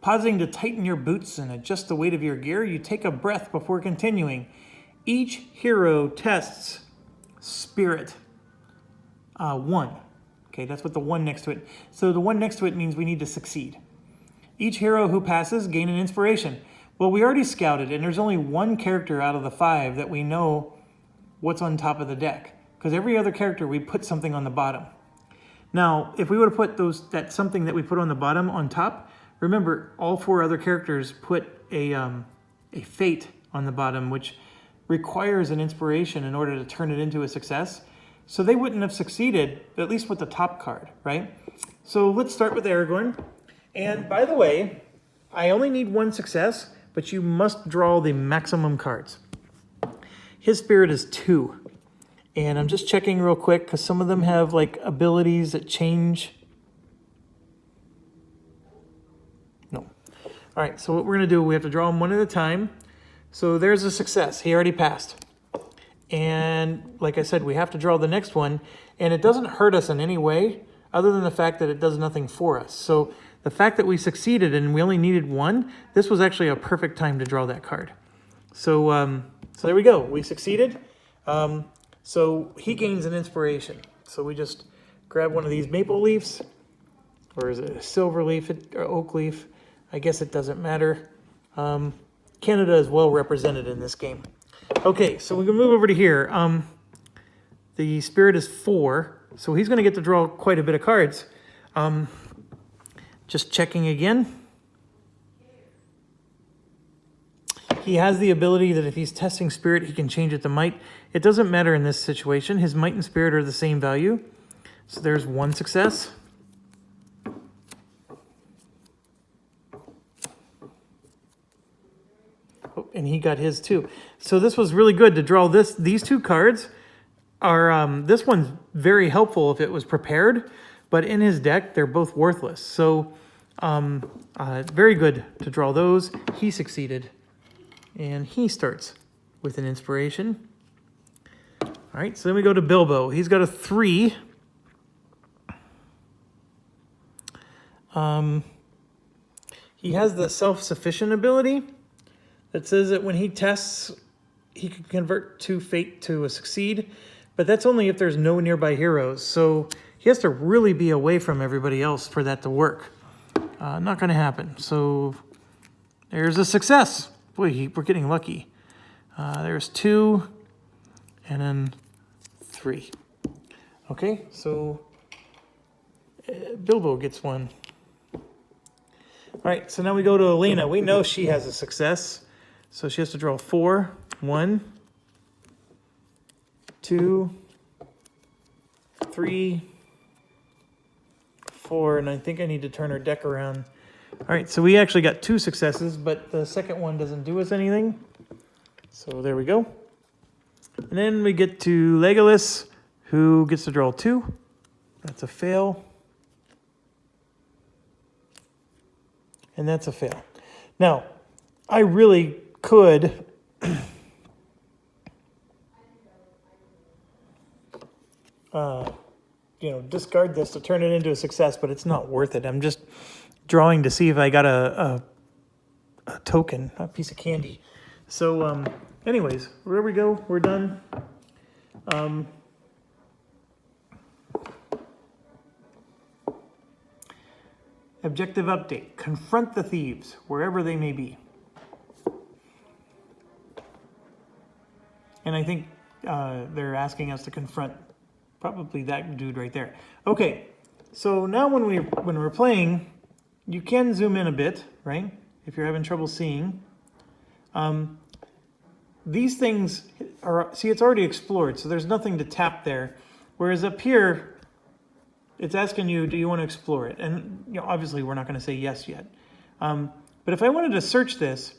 pausing to tighten your boots and adjust the weight of your gear, you take a breath before continuing. Each hero tests spirit 1. Okay, that's what the 1 next to it. So the 1 next to it means we need to succeed. Each hero who passes gain an inspiration. Well, we already scouted, and there's only 1 character out of the 5 that we know what's on top of the deck. Because every other character, we put something on the bottom. Now, if we would have put that something that we put on the bottom on top, remember, all 4 other characters put a fate on the bottom, which requires an inspiration in order to turn it into a success. So they wouldn't have succeeded, at least with the top card, right? So let's start with Aragorn. And by the way, I only need 1 success, but you must draw the maximum cards. His spirit is 2. And I'm just checking real quick because some of them have like abilities that change. No. All right, so what we're going to do, we have to draw them 1 at a time. So there's a success. He already passed. And like I said, we have to draw the next one. And it doesn't hurt us in any way other than the fact that it does nothing for us. So the fact that we succeeded and we only needed 1, this was actually a perfect time to draw that card. So, so there we go. We succeeded. So he gains an inspiration. So we just grab one of these maple leaves, or is it a silver leaf or oak leaf? I guess it doesn't matter. Canada is well represented in this game. Okay, so we can move over to here. The spirit is 4, so he's going to get to draw quite a bit of cards. Just checking again. He has the ability that if he's testing spirit, he can change it to might. It doesn't matter in this situation. His might and spirit are the same value. So there's 1 success. Oh, and he got his too. So this was really good to draw this. These 2 cards are, this one's very helpful if it was prepared, but in his deck, they're both worthless. So very good to draw those. He succeeded. And he starts with an inspiration. All right, so then we go to Bilbo. He's got a 3. He has the self-sufficient ability that says that when he tests, he can convert 2 fate to a succeed, but that's only if there's no nearby heroes. So he has to really be away from everybody else for that to work. Not going to happen. So there's a success. Boy, we're getting lucky. There's 2, and then 3. Okay, so Bilbo gets 1. All right, so now we go to Elena. We know she has a success. So she has to draw 4. 1, 2, 3, 4, and I think I need to turn her deck around. All right, so we actually got 2 successes, but the second one doesn't do us anything. So there we go. And then we get to Legolas, who gets to draw 2. That's a fail. And that's a fail. Now, I really could discard this to turn it into a success, but it's not worth it. I'm just drawing to see if I got a token, a piece of candy. So anyways, there we go. We're done. Objective update. Confront the thieves, wherever they may be. And I think they're asking us to confront probably that dude right there. Okay, so now when we're playing, you can zoom in a bit, right? If you're having trouble seeing. These things are, see, it's already explored, so there's nothing to tap there. Whereas up here, it's asking you, do you want to explore it? And obviously we're not going to say yes yet. But if I wanted to search this,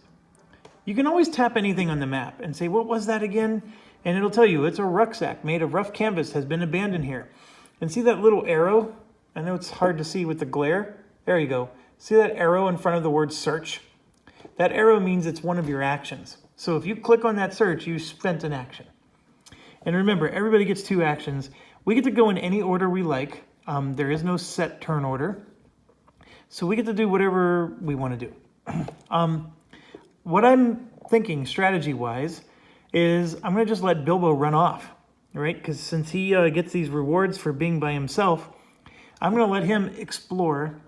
You can always tap anything on the map and say, what was that again? And it'll tell you it's a rucksack made of rough canvas has been abandoned here. And see that little arrow? I know it's hard to see with the glare. There you go. See that arrow in front of the word search? That arrow means it's one of your actions. So if you click on that search, you spent an action. And remember, everybody gets 2 actions. We get to go in any order we like. There is no set turn order. So we get to do whatever we want to do. What I'm thinking strategy-wise is I'm going to just let Bilbo run off, right? Because since he gets these rewards for being by himself, I'm going to let him explore.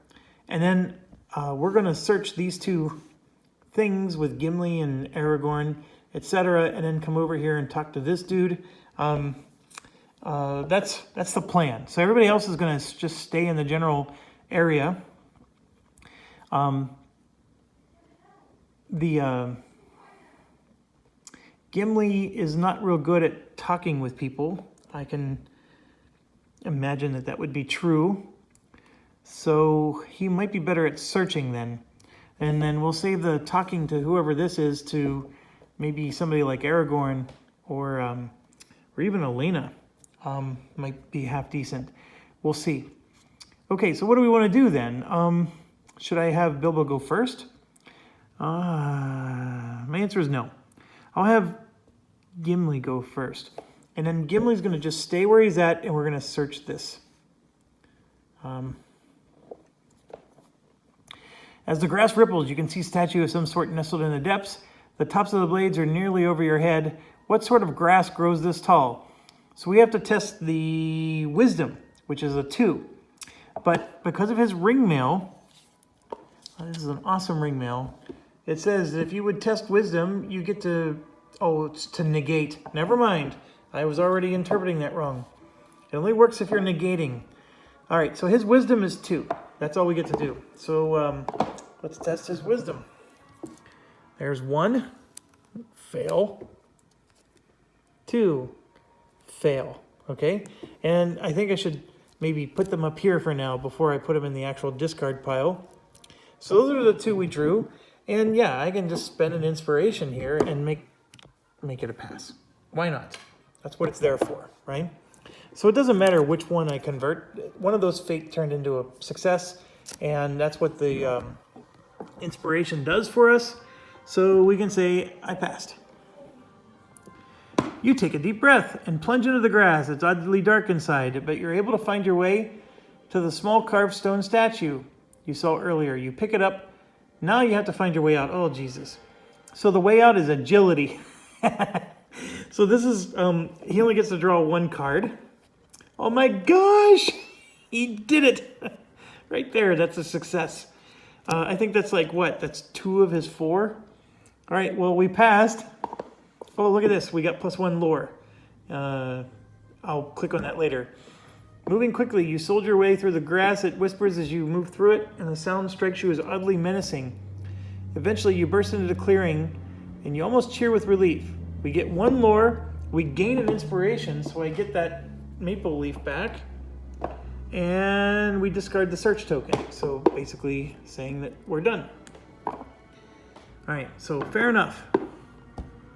And then we're going to search these 2 things with Gimli and Aragorn, etc., and then come over here and talk to this dude. That's the plan. So everybody else is going to just stay in the general area. Gimli is not real good at talking with people. I can imagine that would be true. So he might be better at searching then. And then we'll save the talking to whoever this is to maybe somebody like Aragorn or even Elena. Might be half decent. We'll see. Okay, so what do we want to do then? Should I have Bilbo go first? My answer is no. I'll have Gimli go first. And then Gimli's going to just stay where he's at, and we're going to search this. As the grass ripples, you can see a statue of some sort nestled in the depths. The tops of the blades are nearly over your head. What sort of grass grows this tall? So we have to test the wisdom, which is a 2. But because of his ring mail, this is an awesome ring mail. It says that if you would test wisdom, you get to, it's to negate. Never mind. I was already interpreting that wrong. It only works if you're negating. All right, so his wisdom is 2. That's all we get to do. So let's test his wisdom. There's 1. Fail. 2. Fail. Okay? And I think I should maybe put them up here for now before I put them in the actual discard pile. So those are the 2 we drew. And yeah, I can just spend an inspiration here and make it a pass. Why not? That's what it's there for, right? So it doesn't matter which one I convert. One of those fate turned into a success, and that's what the inspiration does for us. So we can say, I passed. You take a deep breath and plunge into the grass. It's oddly dark inside, but you're able to find your way to the small carved stone statue you saw earlier. You pick it up. Now you have to find your way out. Oh, Jesus. So the way out is agility. So this is, he only gets to draw 1 card. Oh my gosh! He did it! Right there, that's a success. I think that's like what? That's 2 of his 4? All right, well, we passed. Oh, look at this. We got +1 lore. I'll click on that later. Moving quickly, you soldier your way through the grass. It whispers as you move through it, and the sound strikes you as oddly menacing. Eventually, you burst into the clearing, and you almost cheer with relief. We get 1 lore. We gain an inspiration, so I get that maple leaf back. And we discard the search token. So basically saying that we're done. All right, so fair enough.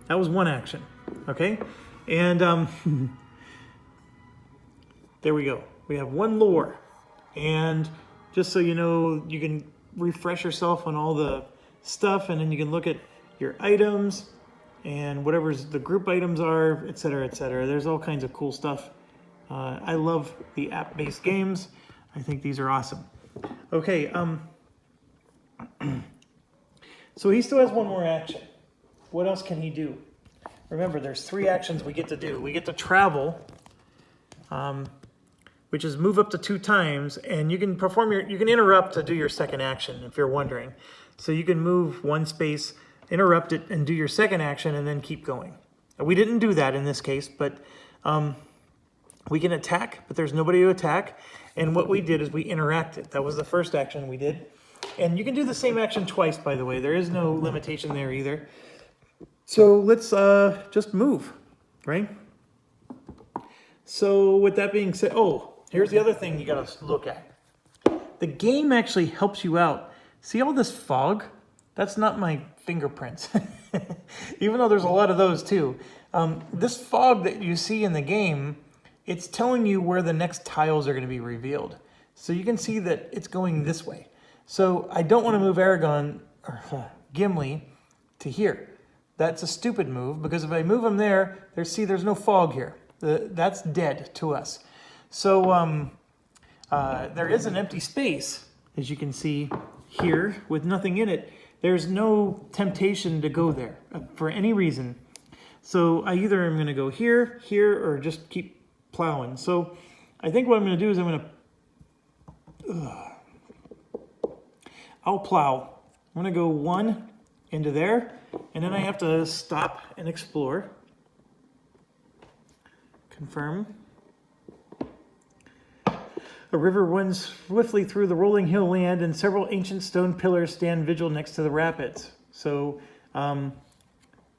That was 1 action, okay? And there we go. We have 1 lore. And just so you know, you can refresh yourself on all the stuff, and then you can look at your items and whatever the group items are, etc., etc. There's all kinds of cool stuff. I love the app-based games. I think these are awesome. Okay, so he still has 1 more action. What else can he do? Remember, there's 3 actions we get to do. We get to travel, which is move up to 2 times, and you can you can interrupt to do your second action, if you're wondering. So you can move 1 space, interrupt it, and do your second action, and then keep going. We didn't do that in this case, but we can attack, but there's nobody to attack. And what we did is we interacted. That was the first action we did. And you can do the same action twice, by the way. There is no limitation there either. So let's just move, right? So with that being said, here's the other thing you got to look at. The game actually helps you out. See all this fog? That's not my fingerprints. Even though there's a lot of those too. This fog that you see in the game, it's telling you where the next tiles are going to be revealed. So you can see that it's going this way. So I don't want to move Gimli to here. That's a stupid move, because if I move him there, there's no fog here. That's dead to us. So there is an empty space, as you can see here, with nothing in it. There's no temptation to go there for any reason. So I either am going to go here, or just keep plowing. So I think what I'm going to do is I'll plow. I'm going to go 1 into there, and then I have to stop and explore. Confirm. A river runs swiftly through the rolling hill land, and several ancient stone pillars stand vigil next to the rapids. So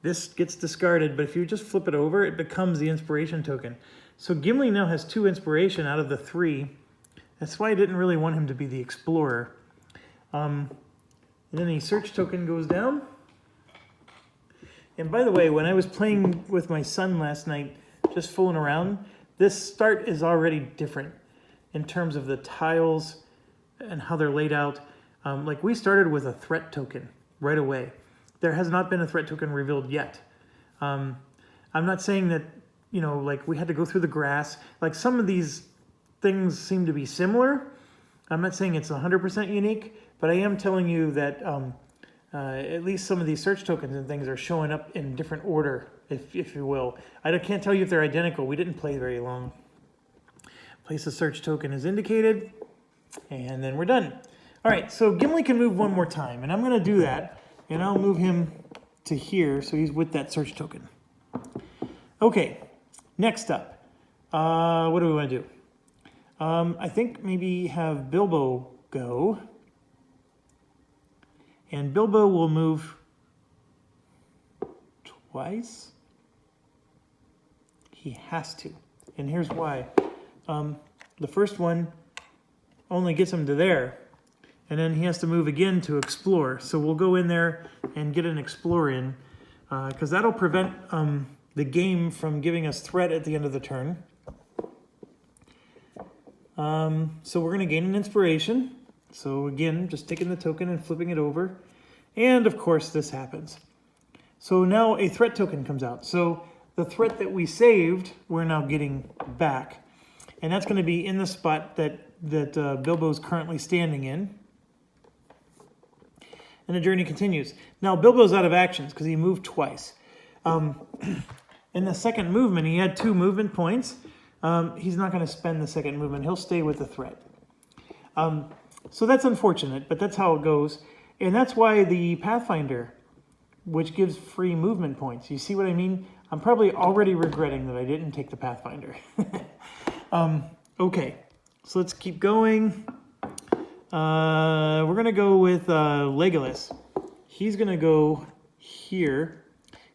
this gets discarded, but if you just flip it over, it becomes the inspiration token. So Gimli now has 2 inspiration out of the 3. That's why I didn't really want him to be the explorer. And then the search token goes down. And by the way, when I was playing with my son last night, just fooling around, this start is already different in terms of the tiles and how they're laid out. Like we started with a threat token right away. There has not been a threat token revealed yet. I'm not saying that, like we had to go through the grass. Like some of these things seem to be similar. I'm not saying it's 100% unique, but I am telling you that at least some of these search tokens and things are showing up in different order, if you will. I can't tell you if they're identical. We didn't play very long. Place a search token is indicated, and then we're done. All right, so Gimli can move one more time, and I'm going to do that, and I'll move him to here so he's with that search token. Okay, next up, what do we want to do? I think maybe have Bilbo go, and Bilbo will move twice. He has to, and here's why. The first one only gets him to there, and then he has to move again to explore. So we'll go in there and get an explore in, because that'll prevent the game from giving us threat at the end of the turn. So we're going to gain an inspiration. So again, just taking the token and flipping it over. And of course this happens. So now a threat token comes out. So the threat that we saved, we're now getting back. And that's going to be in the spot that Bilbo's currently standing in. And the journey continues. Now Bilbo's out of actions because he moved twice. In the second movement, he had 2 movement points. He's not going to spend the second movement. He'll stay with the threat. So that's unfortunate, but that's how it goes. And that's why the Pathfinder, which gives free movement points. You see what I mean? I'm probably already regretting that I didn't take the Pathfinder. Okay, so let's keep going. We're going to go with Legolas. He's going to go here.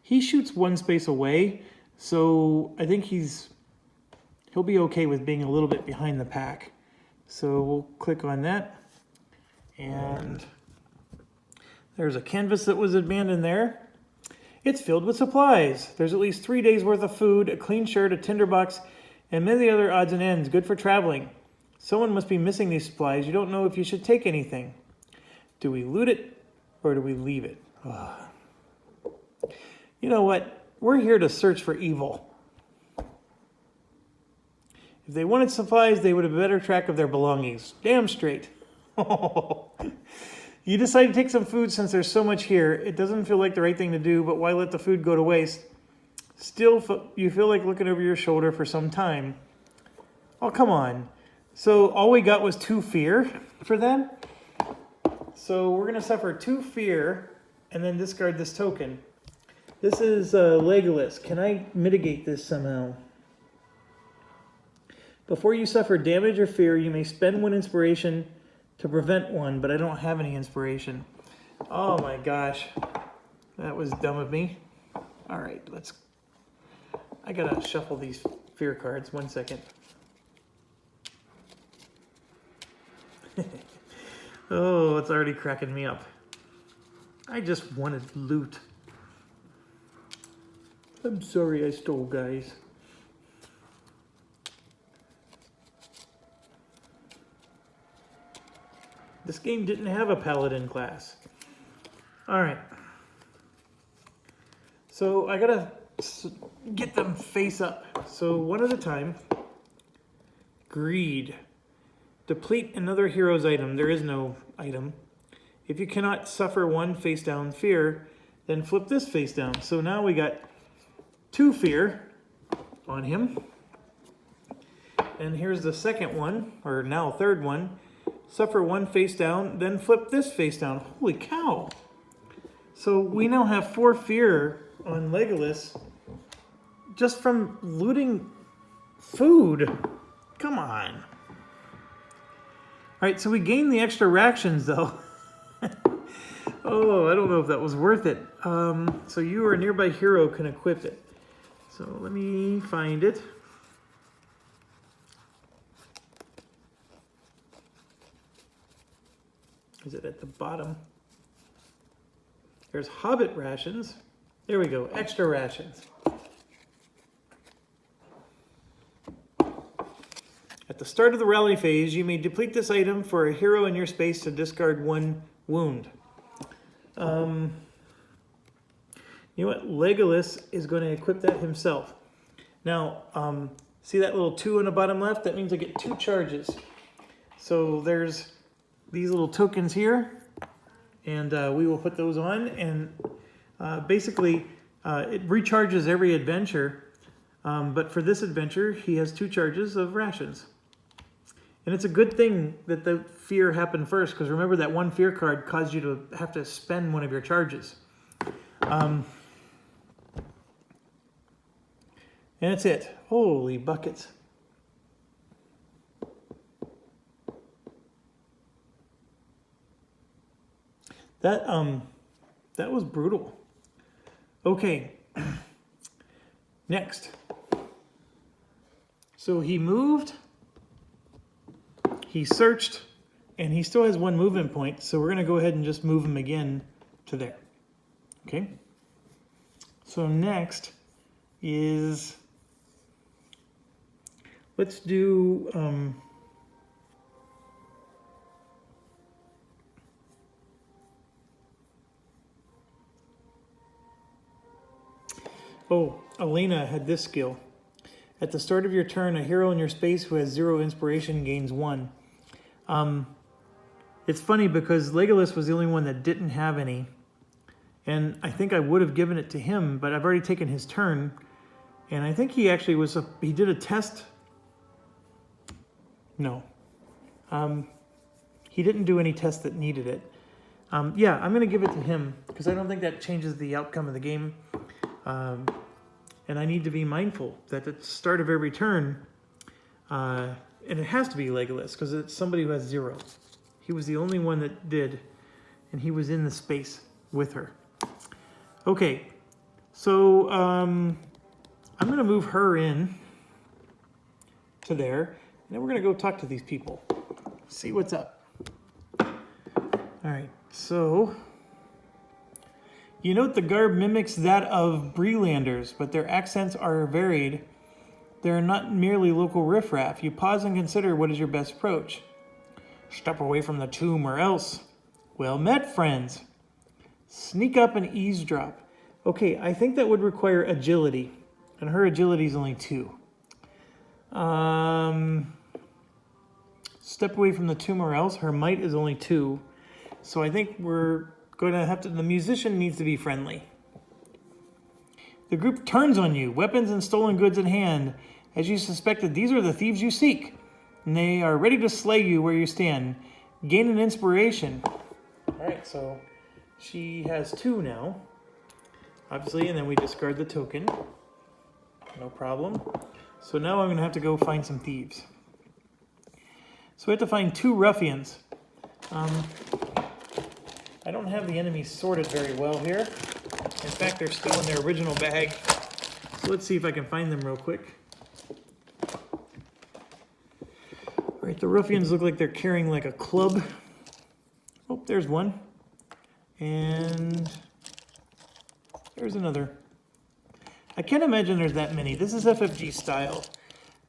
He shoots 1 space away, so I think he'll be okay with being a little bit behind the pack. So we'll click on that. And there's a canvas that was abandoned there. It's filled with supplies. There's at least 3 days worth of food, a clean shirt, a tinderbox, and many other odds and ends, good for traveling. Someone must be missing these supplies. You don't know if you should take anything. Do we loot it or do we leave it? Ugh. You know what? We're here to search for evil. If they wanted supplies, they would have a better track of their belongings. Damn straight. You decide to take some food since there's so much here. It doesn't feel like the right thing to do, but why let the food go to waste? Still, you feel like looking over your shoulder for some time. Oh, come on. So all we got was 2 fear for that. So we're going to suffer 2 fear and then discard this token. This is Legolas. Can I mitigate this somehow? Before you suffer damage or fear, you may spend 1 inspiration to prevent 1, but I don't have any inspiration. Oh my gosh. That was dumb of me. All right, I gotta shuffle these fear cards. 1 second. Oh, it's already cracking me up. I just wanted loot. I'm sorry I stole, guys. This game didn't have a paladin class. All right. So I gotta get them face up. So one at a time. Greed. Deplete another hero's item. There is no item. If you cannot suffer one face down fear, then flip this face down. So now we got 2 fear on him. And here's the second one, or now third one. Suffer 1 face down, then flip this face down. Holy cow. So we now have 4 fear on Legolas just from looting food. Come on. All right, so we gained the extra rations though. Oh, I don't know if that was worth it. So you or a nearby hero can equip it. So let me find it. Is it at the bottom? There's Hobbit rations. There we go, extra rations. At the start of the rally phase, you may deplete this item for a hero in your space to discard 1 wound. You know what? Legolas is going to equip that himself. Now, see that little 2 in the bottom left? That means I get 2 charges. So there's these little tokens here, and we will put those on, and basically it recharges every adventure, but for this adventure he has 2 charges of rations. And it's a good thing that the fear happened first, because remember that 1 fear card caused you to have to spend one of your charges. And that's it. Holy buckets. That was brutal. Okay. Next. So he moved, he searched, and he still has 1 movement point, so we're going to go ahead and just move him again to there. Okay? So next is, let's do, oh, Elena had this skill. At the start of your turn, a hero in your space who has 0 inspiration gains 1. It's funny because Legolas was the only one that didn't have any. And I think I would have given it to him, but I've already taken his turn. And I think he actually he did a test. No. He didn't do any test that needed it. Yeah, I'm going to give it to him because I don't think that changes the outcome of the game. And I need to be mindful that at the start of every turn, and it has to be Legolas because it's somebody who has 0. He was the only one that did, and he was in the space with her. Okay, so I'm going to move her in to there, and then we're going to go talk to these people, see what's up. All right, so you note the garb mimics that of Brelanders, but their accents are varied. They're not merely local riffraff. You pause and consider what is your best approach. Step away from the tomb or else. Well met, friends. Sneak up and eavesdrop. Okay, I think that would require agility, and her agility is only 2. Step away from the tomb or else. Her might is only 2. So I think we're going to have to, the musician needs to be friendly. The group turns on you, weapons and stolen goods in hand. As you suspected, these are the thieves you seek, and they are ready to slay you where you stand. Gain an inspiration. All right, so she has 2 now, obviously, and then we discard the token. No problem. So now I'm going to have to go find some thieves. So we have to find 2 ruffians. I don't have the enemies sorted very well here. In fact, they're still in their original bag. So let's see if I can find them real quick. All right, the ruffians look like they're carrying like a club. Oh, there's one. And there's another. I can't imagine there's that many. This is FFG style.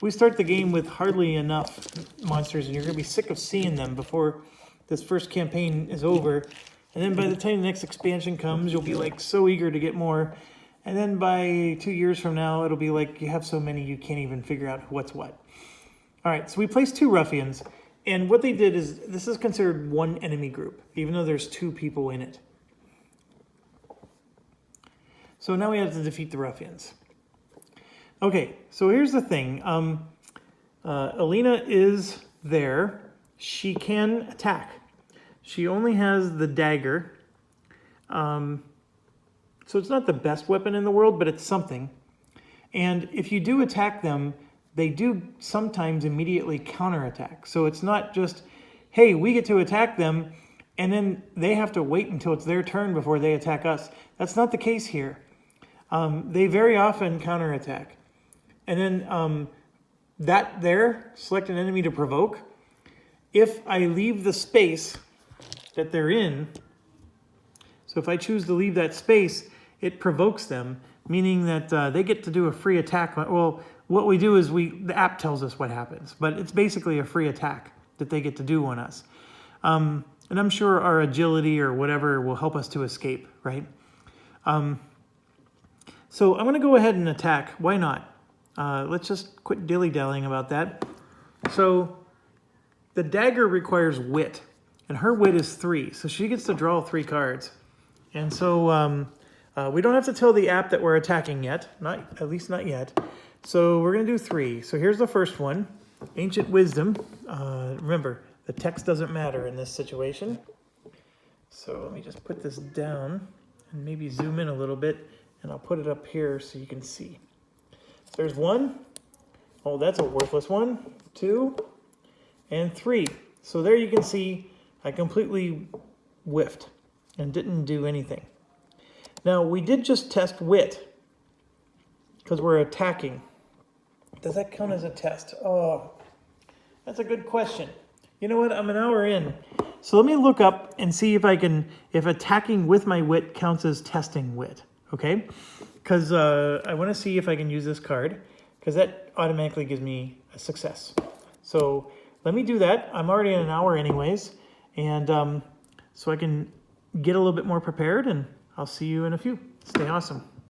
We start the game with hardly enough monsters, and you're going to be sick of seeing them before this first campaign is over. And then by the time the next expansion comes, you'll be like so eager to get more. And then by 2 years from now, it'll be like you have so many you can't even figure out what's what. All right, so we placed 2 ruffians. And what they did is, this is considered one enemy group, even though there's 2 people in it. So now we have to defeat the ruffians. Okay, so here's the thing. Alina is there. She can attack. She only has the dagger. So it's not the best weapon in the world, but it's something. And if you do attack them, they do sometimes immediately counterattack. So it's not just, hey, we get to attack them, and then they have to wait until it's their turn before they attack us. That's not the case here. They very often counterattack. And then select an enemy to provoke. If I leave the space that they're in, so if I choose to leave that space, it provokes them, meaning that they get to do a free attack. Well, what we do is the app tells us what happens, but it's basically a free attack that they get to do on us. And I'm sure our agility or whatever will help us to escape, right? So I'm going to go ahead and attack. Why not? Let's just quit dilly-dallying about that. So the dagger requires wit, and her wit is 3, so she gets to draw 3 cards. And so we don't have to tell the app that we're attacking yet, at least not yet. So we're going to do 3. So here's the first one, Ancient Wisdom. Remember, the text doesn't matter in this situation. So let me just put this down and maybe zoom in a little bit, and I'll put it up here so you can see. So there's 1. Oh, that's a worthless one. 2 and 3. So there you can see I completely whiffed and didn't do anything. Now, we did just test wit because we're attacking. Does that count as a test? Oh, that's a good question. You know what? I'm an hour in. So let me look up and see if if attacking with my wit counts as testing wit, okay? Because I want to see if I can use this card, because that automatically gives me a success. So let me do that. I'm already in an hour anyways, and so I can get a little bit more prepared, and I'll see you in a few. Stay awesome.